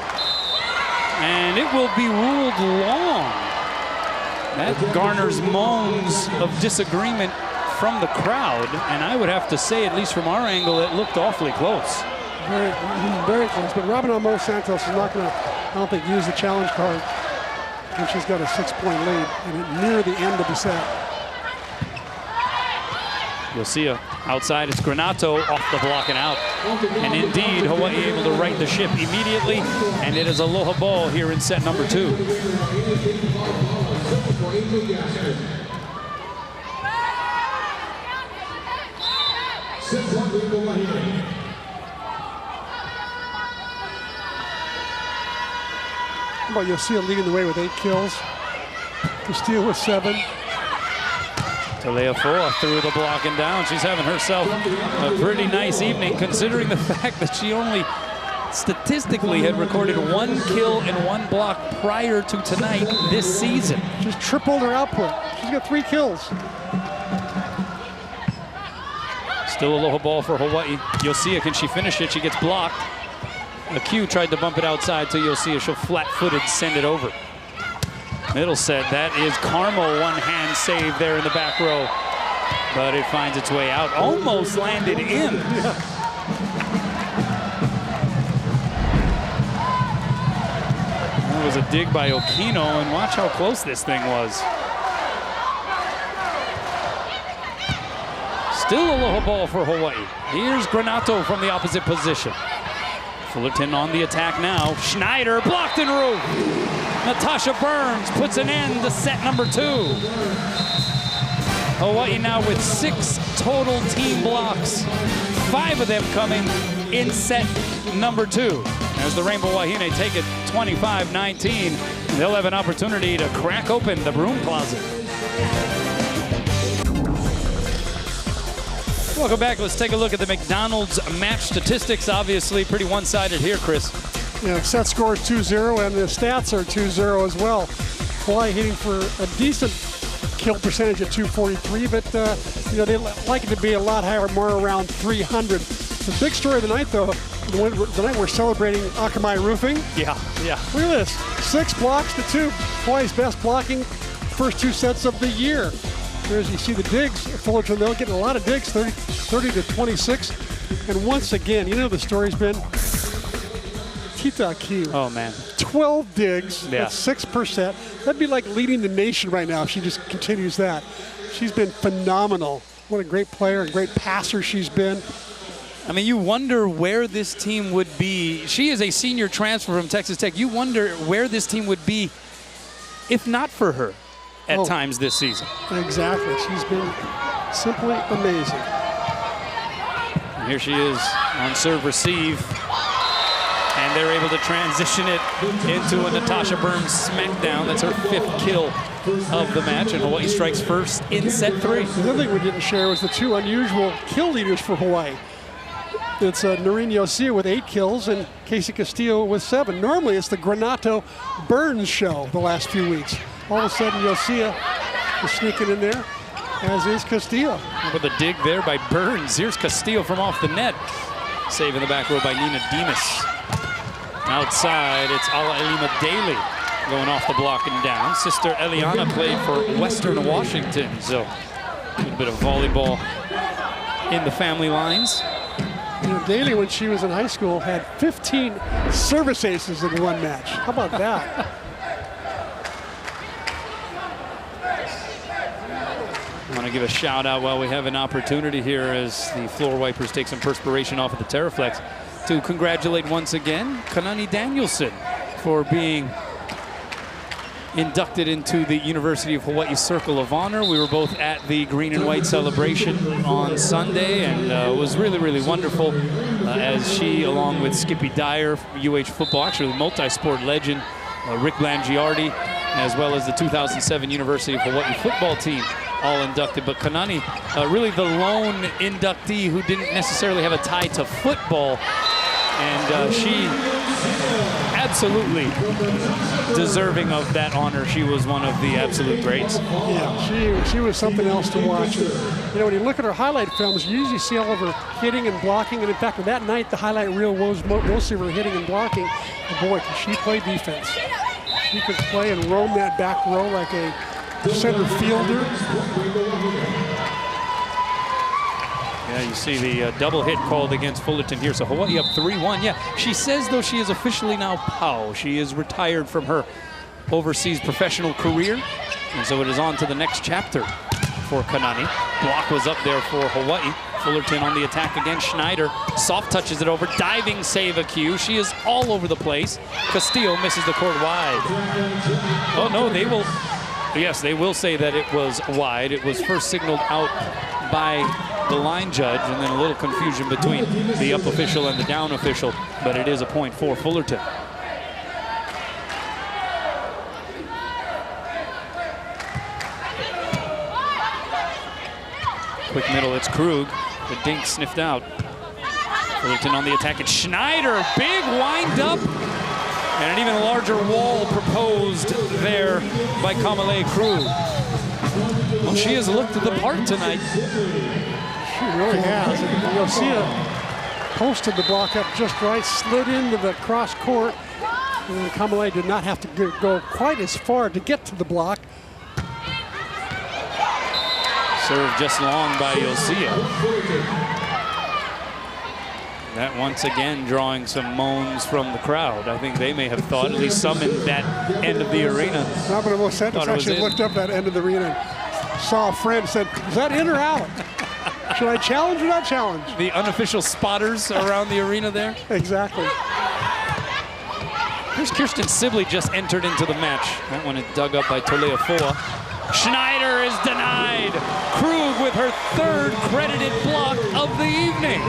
S1: And it will be ruled long. That garners moans of disagreement from the crowd. And I would have to say, at least from our angle, it looked awfully close.
S2: Very, very close. But Robin Amos Santos is not going to, I don't think, use the challenge card. And she's got a 6-point lead and near the end of the set.
S1: You'll see outside, it's Granato off the block and out. And indeed, Hawaii able to right the ship immediately. And it is aloha ball here in set number 2.
S2: Well, you'll see her leading the way with 8 kills. Castillo with 7.
S1: Toleofoa through the block and down. She's having herself a pretty nice evening, considering the fact that she only statistically had recorded 1 kill and 1 block prior to tonight this season.
S2: She's tripled her output. She's got 3 kills.
S1: Still aloha ball for Hawaii. Yosia, can she finish it? She gets blocked. Q tried to bump it outside to Yosia. She'll flat-footed send it over. Middle set, that is Carmo, one-hand save there in the back row. But it finds its way out. Almost landed in. That was a dig by Okino, and watch how close this thing was. Still aloha ball for Hawaii. Here's Granato from the opposite position. Fullerton on the attack now. Schneider blocked in room. Natasha Burns puts an end to set number 2. Hawaii now with 6 total team blocks. 5 of them coming in set number 2. As the Rainbow Wahine take it 25-19. They'll have an opportunity to crack open the broom closet. Welcome back. Let's take a look at the McDonald's match statistics. Obviously pretty one-sided here, Chris.
S2: Yeah, set score is 2-0, and the stats are 2-0 as well. Hawaii hitting for a decent kill percentage at 243, but you know, they like it to be a lot higher, more around 300. The big story of the night, though, the night we're celebrating Akamai Roofing.
S1: Yeah.
S2: Look at this, 6 blocks to 2. Hawaii's best blocking first 2 sets of the year. There's, you see the digs. Fullerton, they'll get a lot of digs, 30 to 26. And once again, you know the story's been, Tita Q.
S1: Oh, man.
S2: 12 digs.
S1: Yeah.
S2: That's 6%. That'd be like leading the nation right now if she just continues that. She's been phenomenal. What a great player, a great passer she's been.
S1: I mean, you wonder where this team would be. She is a senior transfer from Texas Tech. You wonder where this team would be if not for her at times this season.
S2: Exactly. She's been simply amazing.
S1: And here she is on serve receive. And they're able to transition it into a Natasha Burns smackdown. That's her 5th kill of the match, and Hawaii strikes first in set 3.
S2: The other thing we didn't share was the 2 unusual kill leaders for Hawaii. It's Noreen Yosia with 8 kills and Casey Castillo with 7. Normally it's the Granato Burns show the last few weeks. All of a sudden Yosia is sneaking in there, as is Castillo.
S1: With a dig there by Burns. Here's Castillo from off the net. Save in the back row by Nina Demas. Outside, it's Ala Elima Daly going off the block and down. Sister Eliana played for Western Washington, so a little bit of volleyball in the family lines.
S2: You know, Daly, when she was in high school, had 15 service aces in one match. How about that?
S1: I want to give a shout out while we have an opportunity here as the floor wipers take some perspiration off of the Terraflex to congratulate once again Kanani Danielson for being inducted into the University of Hawaii Circle of Honor. We were both at the green and white celebration on Sunday, and it was really, really wonderful as she, along with Skippy Dyer, UH football, actually multi-sport legend, Rick Blangiardi, as well as the 2007 University of Hawaii football team, all inducted. But Kanani, really the lone inductee who didn't necessarily have a tie to football, and she absolutely deserving of that honor. She was one of the absolute greats.
S2: Yeah, she was something else to watch. You know, when you look at her highlight films, you usually see all of her hitting and blocking. And in fact, on that night, the highlight reel was mostly her hitting and blocking. And boy, can she play defense. She could play and roam that back row like a center fielder.
S1: Yeah, you see the double hit called against Fullerton here. So Hawaii up 3-1. Yeah, she says, though, she is officially now POW. She is retired from her overseas professional career. And so it is on to the next chapter for Kanani. Block was up there for Hawaii. Fullerton on the attack again. Schneider soft touches it over. Diving save a cue. She is all over the place. Castillo misses the court wide. Oh, no, they will. Yes, they will say that it was wide. It was first signaled out by the line judge, and then a little confusion between the up official and the down official, but it is a point for Fullerton. Quick middle, it's Krug. The dink sniffed out. Fullerton on the attack, it's Schneider. Big wind up. And an even larger wall proposed there by Kamale Krug. Well, she has looked the part tonight.
S2: She really has. And you'll see it posted the block up just right, slid into the cross court. And Kamale did not have to go quite as far to get to the block.
S1: Served just long by Yosia. That once again drawing some moans from the crowd. I think they may have thought, at least some in that end of the arena.
S2: Robert Santos actually looked up that end of the arena and saw a friend, said, is that in or out? Should I challenge or not challenge?
S1: The unofficial spotters around the arena there.
S2: Exactly.
S1: Here's Kirsten Sibley just entered into the match. That one is dug up by Toleafoa. Schneider is denied. Krug with her 3rd credited block of the evening.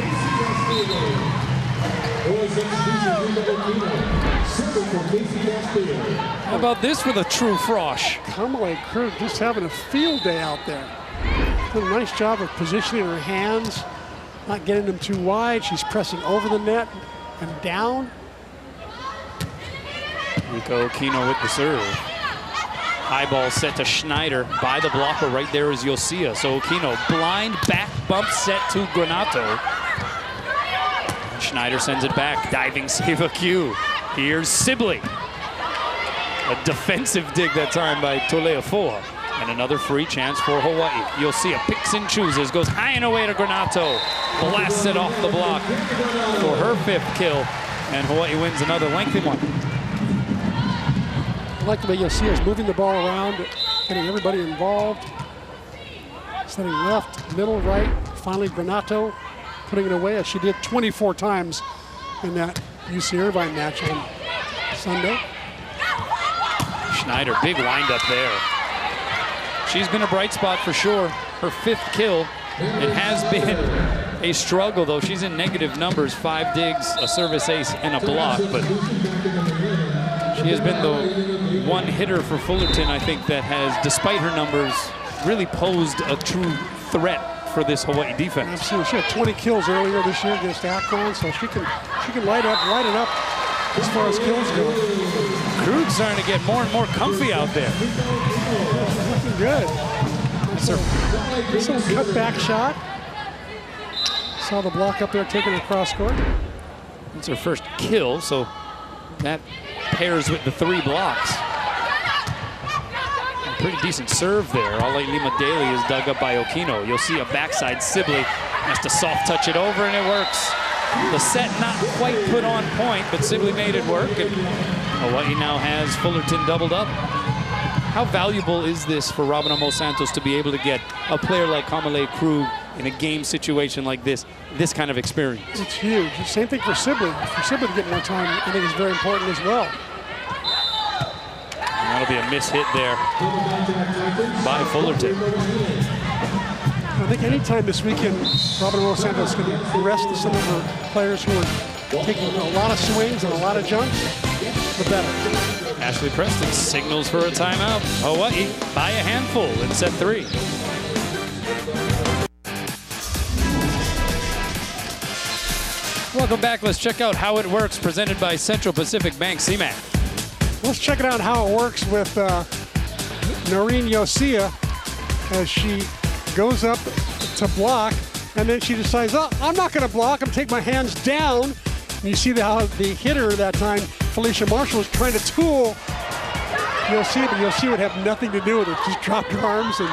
S1: How about this for the true frosh?
S2: Kamale Krug just having a field day out there. Did a nice job of positioning her hands, not getting them too wide. She's pressing over the net and down.
S1: Rico Okino with the serve. High ball set to Schneider by the blocker. Right there is Yosia. So Okino blind back bump set to Granato. And Schneider sends it back. Diving save a cue. Here's Sibley. A defensive dig that time by Toleafoa. And another free chance for Hawaii. Yosia picks and chooses. Goes high and away to Granato. Blasts it off the block for her 5th kill. And Hawaii wins another lengthy one.
S2: I like the way you'll see us moving the ball around, getting everybody involved. Setting left, middle, right. Finally, Granato putting it away as she did 24 times in that UC Irvine match on Sunday.
S1: Schneider, big windup there. She's been a bright spot for sure. Her 5th kill. It has been a struggle, though. She's in negative numbers, 5 digs, a service ace, and a block. But she has been the one hitter for Fullerton, I think, that has, despite her numbers, really posed a true threat for this Hawaii defense.
S2: Absolutely. She had 20 kills earlier this year against Akron, so she can light it up as far as kills go.
S1: Krug's starting to get more and more comfy out there.
S2: Looking good. This little cutback shot. Saw the block up there taking it across court.
S1: It's her first kill, so that pairs with the 3 blocks. A pretty decent serve there. Lima Daly is dug up by Okino. You'll see a backside. Sibley has to soft touch it over, and it works. The set not quite put on point, but Sibley made it work, and Hawaii now has Fullerton doubled up. How valuable is this for Robin Amos Santos to be able to get a player like Kamale Krug in a game situation like this kind of experience?
S2: It's huge. Same thing for Sibley. For Sibley to get more time, I think is very important as well.
S1: And that'll be a miss hit there by Fullerton.
S2: I think anytime this weekend Robin Amos Santos can rest some of her players who are taking a lot of swings and a lot of jumps, the better.
S1: Ashley Preston signals for a timeout. Hawaii by a handful in set 3. Welcome back. Let's check out how it works, presented by Central Pacific Bank CMAC.
S2: Let's check it out how it works with Noreen Yosia as she goes up to block, and then she decides, oh, I'm not going to block. I'm going to take my hands down. And you see how the hitter that time, Felicia Marshall, was trying to tool Yosia, but Yosia would have nothing to do with it. Just dropped her arms and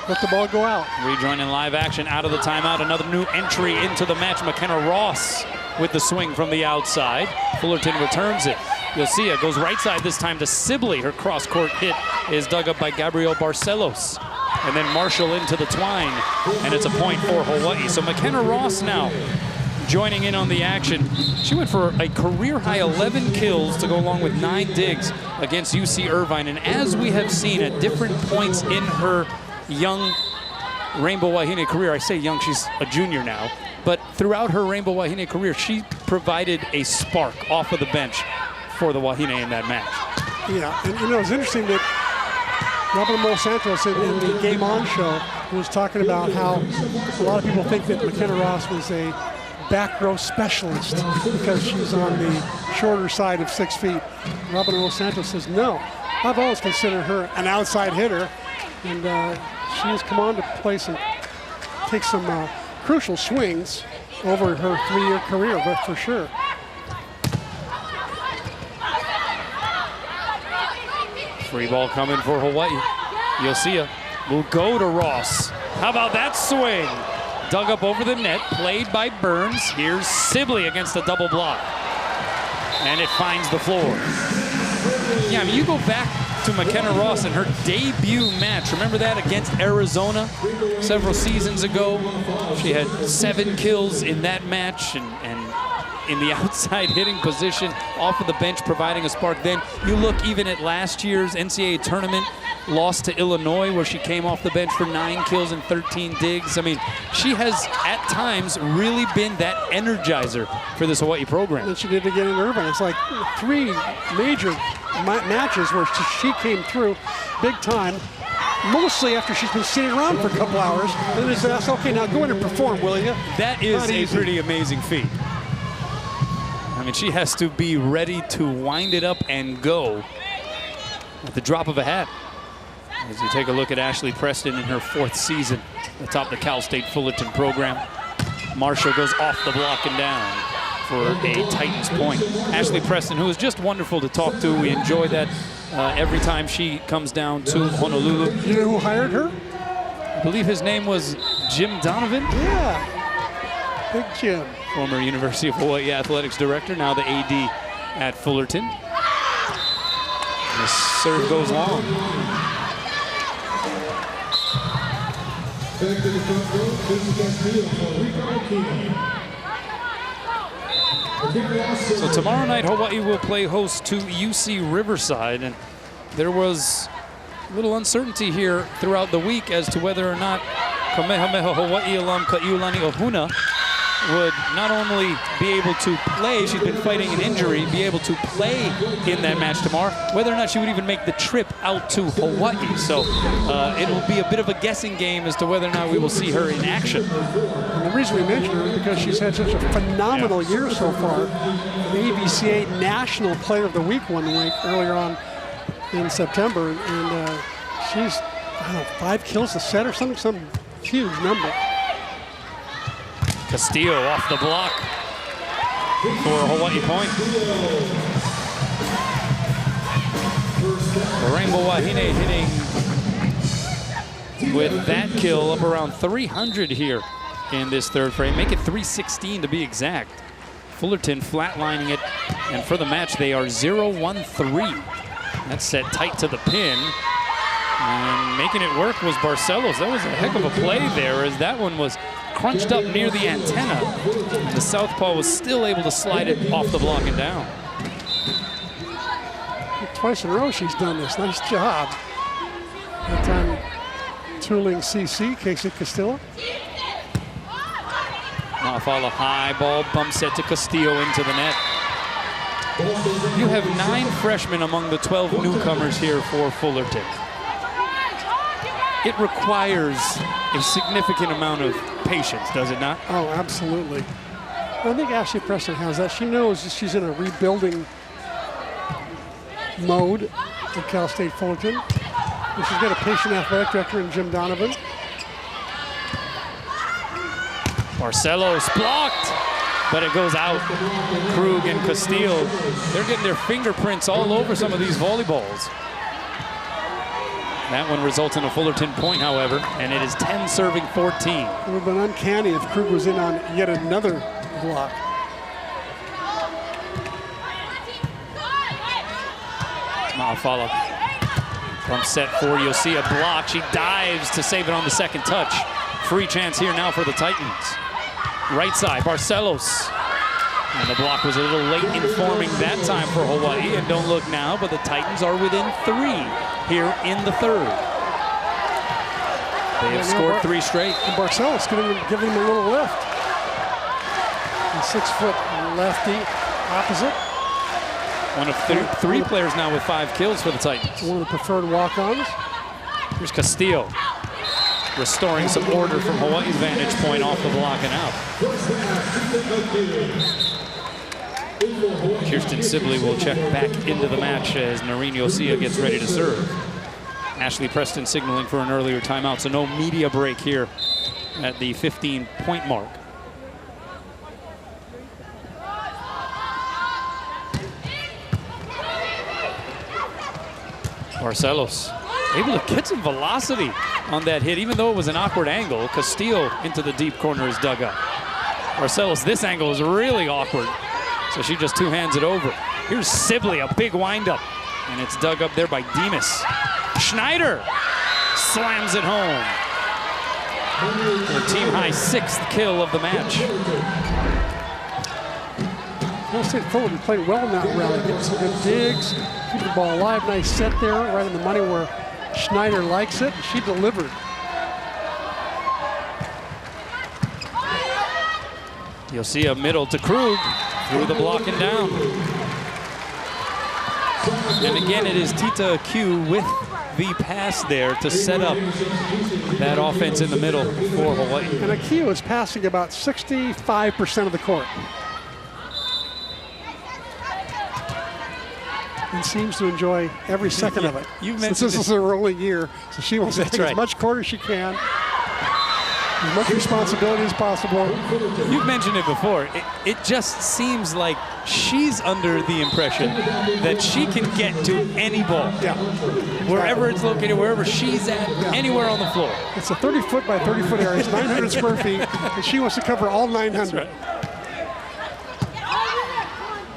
S2: let the ball go out.
S1: Rejoining live action out of the timeout. Another new entry into the match. Mckenna Ross with the swing from the outside. Fullerton returns it. Yosia goes right side this time to Sibley. Her cross-court hit is dug up by Gabrielle Barcelos. And then Marshall into the twine, and it's a point for Hawaii. So Mckenna Ross now joining in on the action. She went for a career-high 11 kills to go along with 9 digs against UC Irvine. And as we have seen at different points in her young Rainbow Wahine career, I say young, she's a junior now, but throughout her Rainbow Wahine career, she provided a spark off of the bench for the Wahine in that match.
S2: Yeah, and you know, it's interesting that Robin Amos Santos in the Game On show was talking about how a lot of people think that Mckenna Ross was a back row specialist because she's on the shorter side of 6 feet. Robin Amos Santos says, no, I've always considered her an outside hitter, and she has come on to take some crucial swings over her 3-year career, but for sure.
S1: Free ball coming for Hawaii. Yosia will go to Ross. How about that swing? Dug up over the net, played by Burns. Here's Sibley against a double block. And it finds the floor. Yeah, I mean, you go back to Mckenna Ross in her debut match. Remember that against Arizona several seasons ago? She had 7 kills in that match and in the outside hitting position, off of the bench, providing a spark. Then you look even at last year's NCAA tournament, lost to Illinois, where she came off the bench for 9 kills and 13 digs. I mean, she has at times really been that energizer for this Hawaii program.
S2: And she did it again in Irvine. It's like 3 major matches where she came through big time, mostly after she's been sitting around for a couple hours. And then said, okay, now go in and perform, will you?
S1: That is a pretty amazing feat. I mean, she has to be ready to wind it up and go at the drop of a hat. As you take a look at Ashley Preston in her 4th season atop the Cal State Fullerton program. Marshall goes off the block and down for a Titans point. Ashley Preston, who is just wonderful to talk to. We enjoy that every time she comes down to Honolulu.
S2: You know who hired her?
S1: I believe his name was Jim Donovan.
S2: Yeah. Big Jim.
S1: Former University of Hawaii athletics director, now the AD at Fullerton. The serve goes long.
S3: Back to the front row, Kirsten Sibley for Mckenna.
S1: So tomorrow night, Hawaii will play host to UC Riverside, and there was a little uncertainty here throughout the week as to whether or not Kamehameha Hawaii alum Kaiulani Ohuna would not only be able to play, she's been fighting an injury, be able to play in that match tomorrow, whether or not she would even make the trip out to Hawaii. So it will be a bit of a guessing game as to whether or not we will see her in action.
S2: And the reason we mention her is because she's had such a phenomenal year so far. The ABCA National Player of the Week one week earlier on in September, and she's, I don't know, 5 kills a set or something, some huge number.
S1: Castillo off the block for a Hawaii point. Rainbow Wahine hitting with that kill up around 300 here in this third frame. Make it 316 to be exact. Fullerton flatlining it, and for the match they are 0-1-3. That's set tight to the pin. And making it work was Barcelos. That was a heck of a play there, as that one was crunched up near the antenna. And the southpaw was still able to slide it off the block and down.
S2: Twice in a row she's done this. Nice job. That time, tooling CC, Casey Castillo.
S1: Now follow high ball, bump set to Castillo into the net. You have 9 freshmen among the 12 newcomers here for Fullerton. It requires a significant amount of patience, does it not?
S2: Oh, absolutely. I think Ashley Preston has that. She knows that she's in a rebuilding mode at Cal State Fullerton. And she's got a patient athletic director in Jim Donovan.
S1: Barcelos blocked, but it goes out. Krug and Castillo, they're getting their fingerprints all over some of these volleyballs. That one results in a Fullerton point, however, and it is 10 serving 14.
S2: It would have been uncanny if Krug was in on yet another block.
S1: Maafala from set 4. You'll see a block. She dives to save it on the second touch. Free chance here now for the Titans. Right side, Barcelos. And the block was a little late in forming that time for Hawaii. And don't look now, but the Titans are within 3 here in the third. They have scored 3 straight.
S2: And Barcelos giving him a little lift. A 6-foot lefty opposite.
S1: One of 3 players now with 5 kills for the Titans.
S2: One of the preferred walk-ons.
S1: Here's Castillo, restoring some order from Hawaii's vantage point off the block and out. Kirsten Sibley will check back into the match as Noreen Yosia gets ready to serve. Ashley Preston signaling for an earlier timeout, so no media break here at the 15-point mark. Barcelos able to get some velocity on that hit, even though it was an awkward angle. Castillo into the deep corner is dug up. Barcelos, this angle is really awkward, so she just 2-hands it over. Here's Sibley, a big windup, and it's dug up there by Demas. Schneider slams it home. Their team high 6th kill of the match.
S2: Cal State Fullerton played well in that rally, getting some good digs, keeping the ball alive. Nice set there, right in the money where Schneider likes it, and she delivered.
S1: You'll see a middle to Krug, through the block and down. And again, it is Tita Q with the pass there to set up that offense in the middle for Hawaii.
S2: And Akio is passing about 65% of the court. And seems to enjoy every second of it.
S1: You
S2: Since this is her only year, so she wants to take
S1: right.
S2: as much court as she can. as much responsibility as possible.
S1: You've mentioned it before. It just seems like she's under the impression that she can get to any ball.
S2: Yeah.
S1: Wherever it's located, wherever she's at, anywhere on the floor.
S2: It's a 30-foot by 30-foot area. It's 900 square feet, and she wants to cover all 900.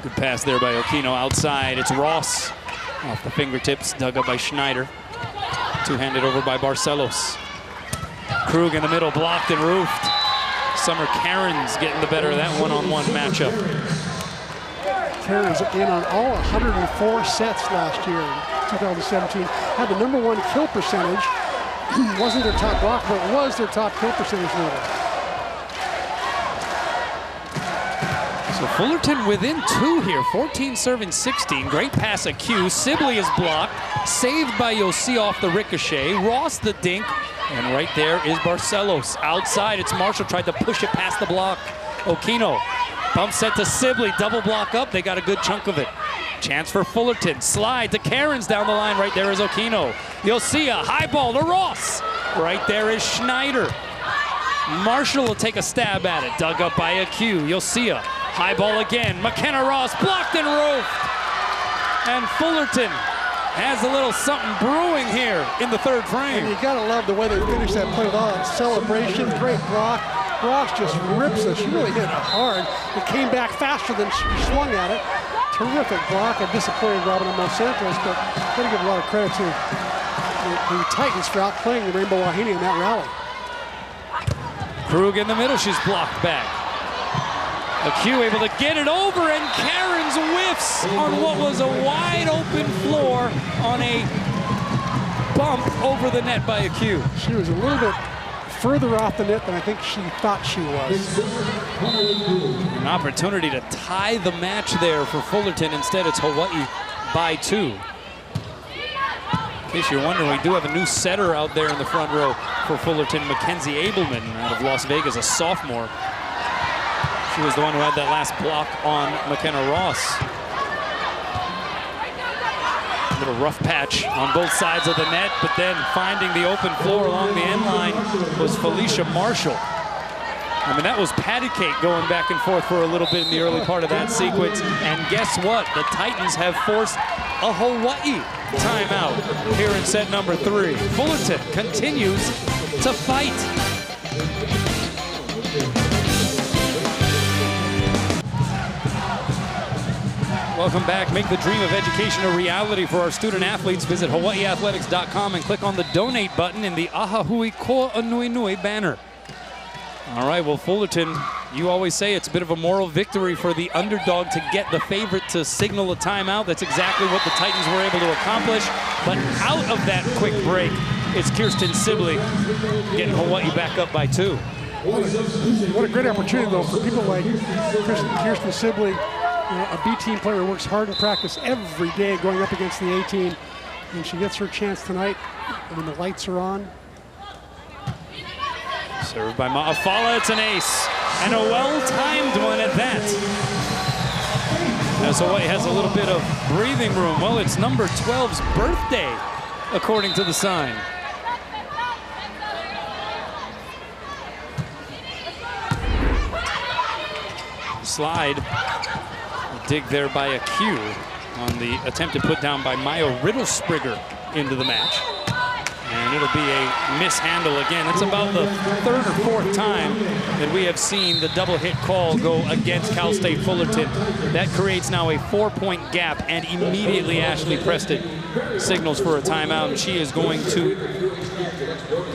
S1: Good pass there by Okino outside. It's Ross off the fingertips, dug up by Schneider. Two-handed over by Barcelos. Krug in the middle, blocked and roofed. Summer Karen's getting the better of that one-on-one matchup.
S2: Karen's in on all 104 sets last year in 2017. Had the #1 kill percentage. Wasn't their top block, but it was their top kill percentage leader.
S1: So Fullerton within 2 here, 14 serving 16. Great pass at Q. Sibley is blocked, saved by Yossi off the ricochet. Ross the dink, and right there is Barcelos. Outside, it's Marshall, tried to push it past the block. Okino, bump set to Sibley, double block up. They got a good chunk of it. Chance for Fullerton, slide to Karen's down the line. Right there is Okino. Yossi, high ball to Ross. Right there is Schneider. Marshall will take a stab at it, dug up by a Q. Yossi. High ball again. Mckenna Ross blocked and roofed. And Fullerton has a little something brewing here in the third frame.
S2: And you gotta love the way they finished that play with all that celebration. Great block. Ross just rips it. She really hit it hard. It came back faster than she swung at it. Terrific block. I disappointed Robin and Los Santos, but gotta give a lot of credit to the Titans for outplaying the Rainbow Wahine in that rally.
S1: Krug in the middle. She's blocked back. McHugh able to get it over, and Karen's whiffs on what was a wide open floor on a bump over the net by McHugh.
S2: She was a little bit further off the net than I think she thought she was.
S1: An opportunity to tie the match there for Fullerton. Instead, it's Hawaii by 2. In case you're wondering, we do have a new setter out there in the front row for Fullerton, Mackenzie Abelman out of Las Vegas, a sophomore. She was the one who had that last block on Mckenna Ross. A little rough patch on both sides of the net, but then finding the open floor along the end line was Felicia Marshall. I mean, that was patty cake going back and forth for a little bit in the early part of that sequence. And guess what? The Titans have forced a Hawaii timeout here in set number 3. Fullerton continues to fight. Welcome back. Make the dream of education a reality for our student athletes. Visit hawaiiathletics.com and click on the donate button in the Ahahui Koa Nui Nui banner. All right, well, Fullerton, you always say it's a bit of a moral victory for the underdog to get the favorite to signal a timeout. That's exactly what the Titans were able to accomplish. But out of that quick break, it's Kirsten Sibley getting Hawaii back up by 2.
S2: What a great opportunity, though, for people like Kirsten Sibley, a B team player who works hard in practice every day going up against the A team. And she gets her chance tonight when the lights are on.
S1: Served by Ma'afala, it's an ace. And a well-timed one at that. As Hawaii has a little bit of breathing room. Well, it's number 12's birthday, according to the sign. Slide. Dig there by a Q on the attempted put down by Mayo Riddlespringer into the match. And it'll be a mishandle again. It's about the 3rd or 4th time that we have seen the double hit call go against Cal State Fullerton. That creates now a 4-point gap, and immediately Ashley Preston signals for a timeout, and she is going to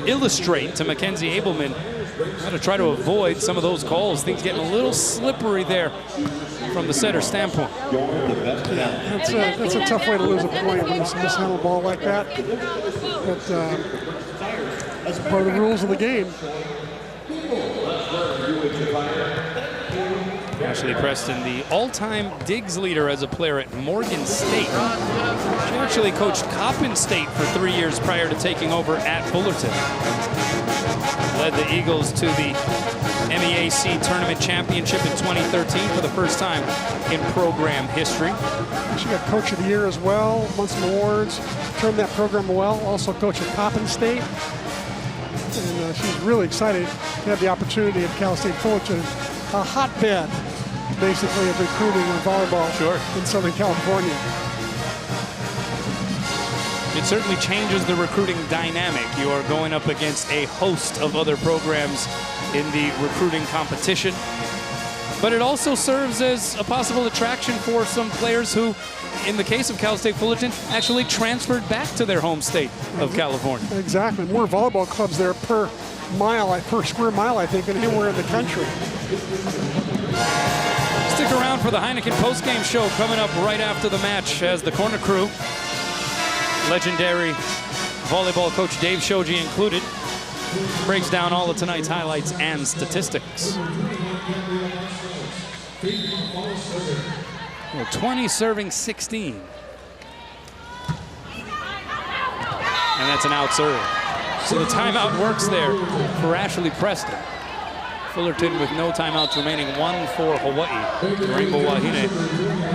S1: illustrate to Mackenzie Abelman how to try to avoid some of those calls. Things getting a little slippery there from the setter standpoint.
S2: That's a tough way to lose a point when it's a mishandled ball like that. But that's part of the rules of the game.
S1: Ashley Preston, the all-time digs leader as a player at Morgan State. She actually coached Coppin State for 3 years prior to taking over at Fullerton. Led the Eagles to the MEAC Tournament Championship in 2013 for the first time in program history.
S2: She got Coach of the Year as well, won some awards, turned that program well. Also coach at Coppin State. And she's really excited to have the opportunity at Cal State Fullerton, a hotbed, basically, of recruiting and volleyball in Southern California.
S1: It certainly changes the recruiting dynamic. You are going up against a host of other programs in the recruiting competition. But it also serves as a possible attraction for some players who, in the case of Cal State Fullerton, actually transferred back to their home state of California.
S2: Exactly. More volleyball clubs there per mile, per square mile, I think, than anywhere in the country.
S1: Stick around for the Heineken postgame show coming up right after the match as the corner crew, legendary volleyball coach Dave Shoji included, breaks down all of tonight's highlights and statistics. Well, 20 serving 16. And that's an out serve. So the timeout works there for Ashley Preston. Fullerton with no timeouts remaining, 1 for Hawaii. The Rainbow Wahine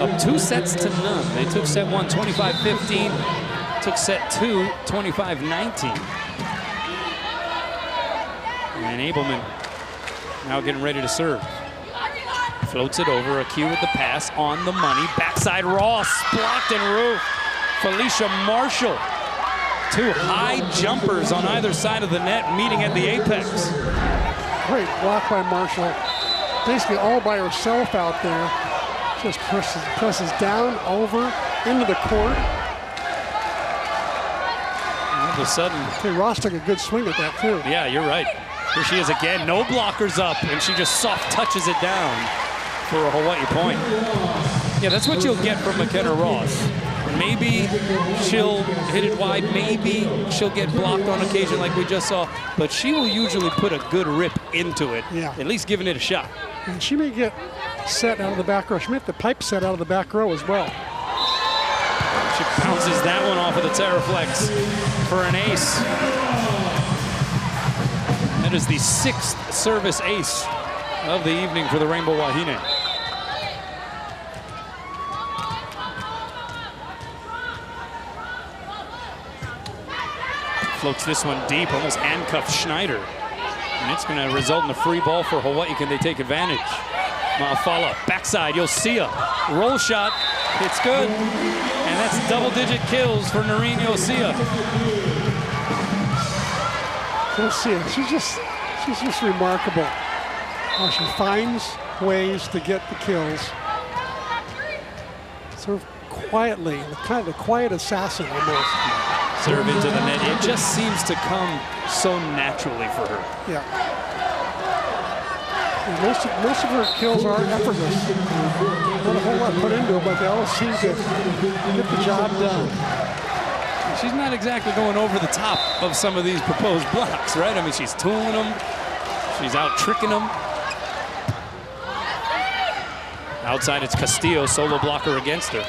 S1: up 2 sets to none. They took set 1 25-15, took set 2 25-19. And Abelman now getting ready to serve. Floats it over, a cue with the pass on the money. Backside Ross, blocked and roof. Felicia Marshall. 2 high jumpers on either side of the net meeting at the apex.
S2: Great block by Marshall. Basically all by herself out there. Just presses down, over, into the court.
S1: All of a sudden.
S2: Okay, Ross took a good swing at that too.
S1: Yeah, you're right. Here she is again, no blockers up, and she just soft touches it down for a Hawaii point. Yeah, that's what you'll get from Mckenna Ross. Maybe she'll hit it wide, maybe she'll get blocked on occasion like we just saw, but she will usually put a good rip into it, at least giving it a shot.
S2: And she may get set out of the back row. She may have the pipe set out of the back row as well.
S1: She bounces that one off of the Terraflex for an ace. That is the 6th service ace of the evening for the Rainbow Wahine. Floats this one deep, almost handcuffs Schneider. And it's going to result in a free ball for Hawaii. Can they take advantage? Ma'afala, backside, Yosia. Roll shot, it's good. And that's double-digit kills for Noreen Yosia.
S2: Yosia, she's just remarkable how she finds ways to get the kills. Sort of quietly, kind of a quiet assassin almost.
S1: Serve into the net. It just seems to come so naturally for her.
S2: Yeah. And most of her kills are effortless. Not a whole lot put into it, but they all seem to get the job done.
S1: She's not exactly going over the top of some of these proposed blocks, right? I mean, she's tooling them. She's out tricking them. Outside, it's Castillo, solo blocker against her.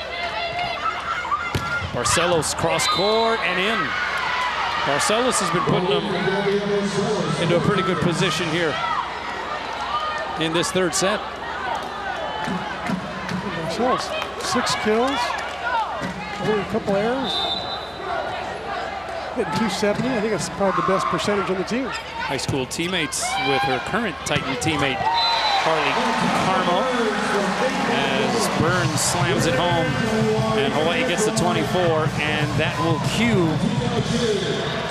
S1: Barcelos cross court and in. Barcelos has been putting them into a pretty good position here in this 3rd set.
S2: Barcelos, 6 kills, only a couple errors. Hitting 270, I think that's probably the best percentage on the team.
S1: High school teammates with her current Titan teammate, Carly Carmo, as Burns slams it home and Hawaii gets the 24, and that will cue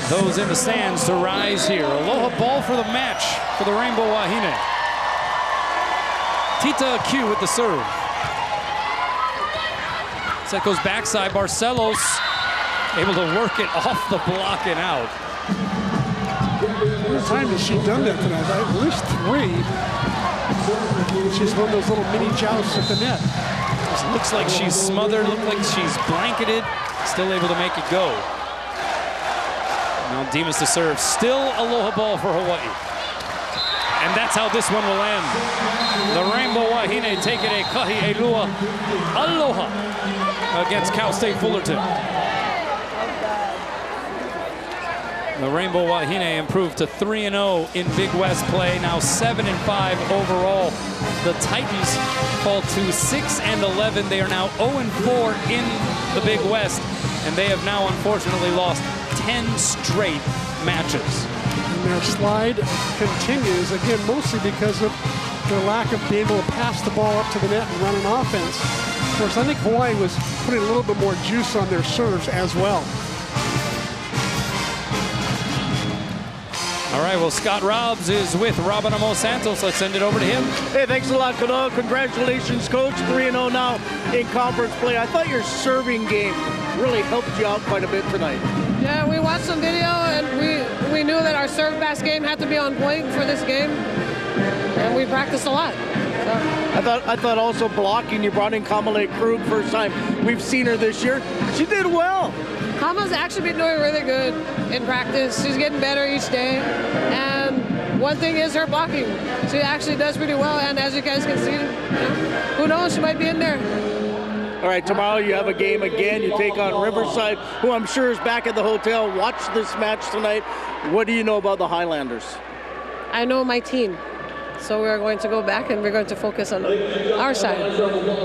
S1: those in the stands to rise here. Aloha ball for the match for the Rainbow Wahine. Tita Q with the serve. Set goes backside, Barcelos able to work it off the block and out.
S2: How many times has she done that tonight? At least 3. She's one of those little mini jousts at the net.
S1: Just looks like she's smothered, looks like she's blanketed, still able to make it go. Now Demas to serve, still aloha ball for Hawaii. And that's how this one will end. The Rainbow Wahine taking a kahi elua aloha against Cal State Fullerton. The Rainbow Wahine improved to 3-0 in Big West play, now 7-5 overall. The Titans fall to 6-11. They are now 0-4 in the Big West, and they have now unfortunately lost 10 straight matches.
S2: And their slide continues, again, mostly because of their lack of being able to pass the ball up to the net and run an offense. Of course, I think Hawaii was putting a little bit more juice on their serves as well.
S1: All right, well, Scott Robbs is with Robin Amo Santos. Let's send it over to him.
S5: Hey, thanks a lot, Kanoa. Congratulations, Coach. 3-0 now in conference play. I thought your serving game really helped you out quite a bit tonight.
S6: Yeah, we watched some video, and we knew that our serve pass game had to be on point for this game, and we practiced a lot. So.
S5: I thought also blocking, you brought in Kamale Krug first time. We've seen her this year. She did well.
S6: Kama's actually been doing really good in practice. She's getting better each day. And one thing is her blocking. She actually does pretty well. And as you guys can see, who knows, she might be in there.
S5: All right, tomorrow you have a game again. You take on Riverside, who I'm sure is back at the hotel. Watch this match tonight. What do you know about the Highlanders?
S6: I know my team. So we're going to go back and we're going to focus on our side.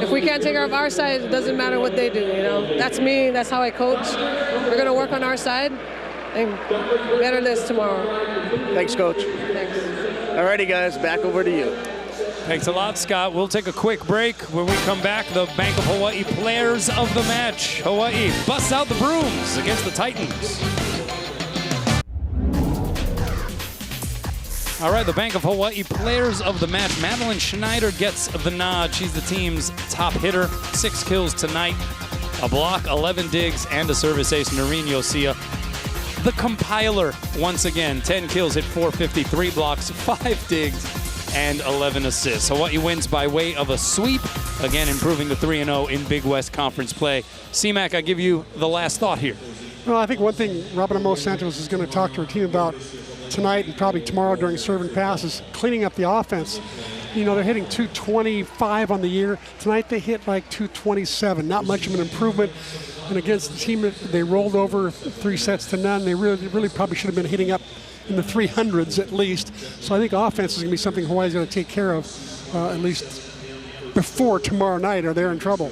S6: If we can't take care of our side, it doesn't matter what they do, you know. That's me, that's how I coach. We're going to work on our side and better this tomorrow.
S5: Thanks, Coach.
S6: Thanks.
S5: All righty, guys, back over to you.
S1: Thanks a lot, Scott. We'll take a quick break. When we come back, the Bank of Hawaii players of the match. Hawaii busts out the brooms against the Titans. All right, the Bank of Hawaii players of the match. Madeline Schneider gets the nod. She's the team's top hitter. 6 kills tonight, a block, 11 digs, and a service ace. Noreen Yosia, the compiler, once again, 10 kills, hit 453 blocks, 5 digs, and 11 assists. Hawaii wins by way of a sweep, again improving to 3-0 in Big West Conference play. C-Mac, I give you the last thought here.
S2: Well, I think one thing Robin Amo Santos is going to talk to her team about tonight and probably tomorrow during serving passes, cleaning up the offense. You know, they're hitting 225 on the year. Tonight they hit like 227. Not much of an improvement. And against the team that they rolled over 3-0. They really probably should have been hitting up in the 300s at least. So I think offense is going to be something Hawaii's going to take care of at least before tomorrow night, or they're in trouble.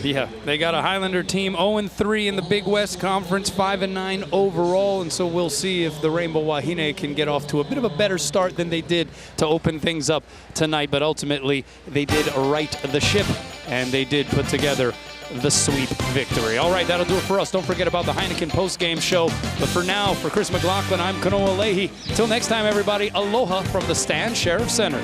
S1: Yeah, they got a Highlander team 0-3 in the Big West Conference, 5-9 overall, and so we'll see if the Rainbow Wahine can get off to a bit of a better start than they did to open things up tonight, but ultimately they did right the ship, and they did put together the sweep victory. All right, that'll do it for us. Don't forget about the Heineken post-game show. But for now, for Chris McLaughlin, I'm Kanoa Leahy. Until next time, everybody, aloha from the Stan Sheriff Center.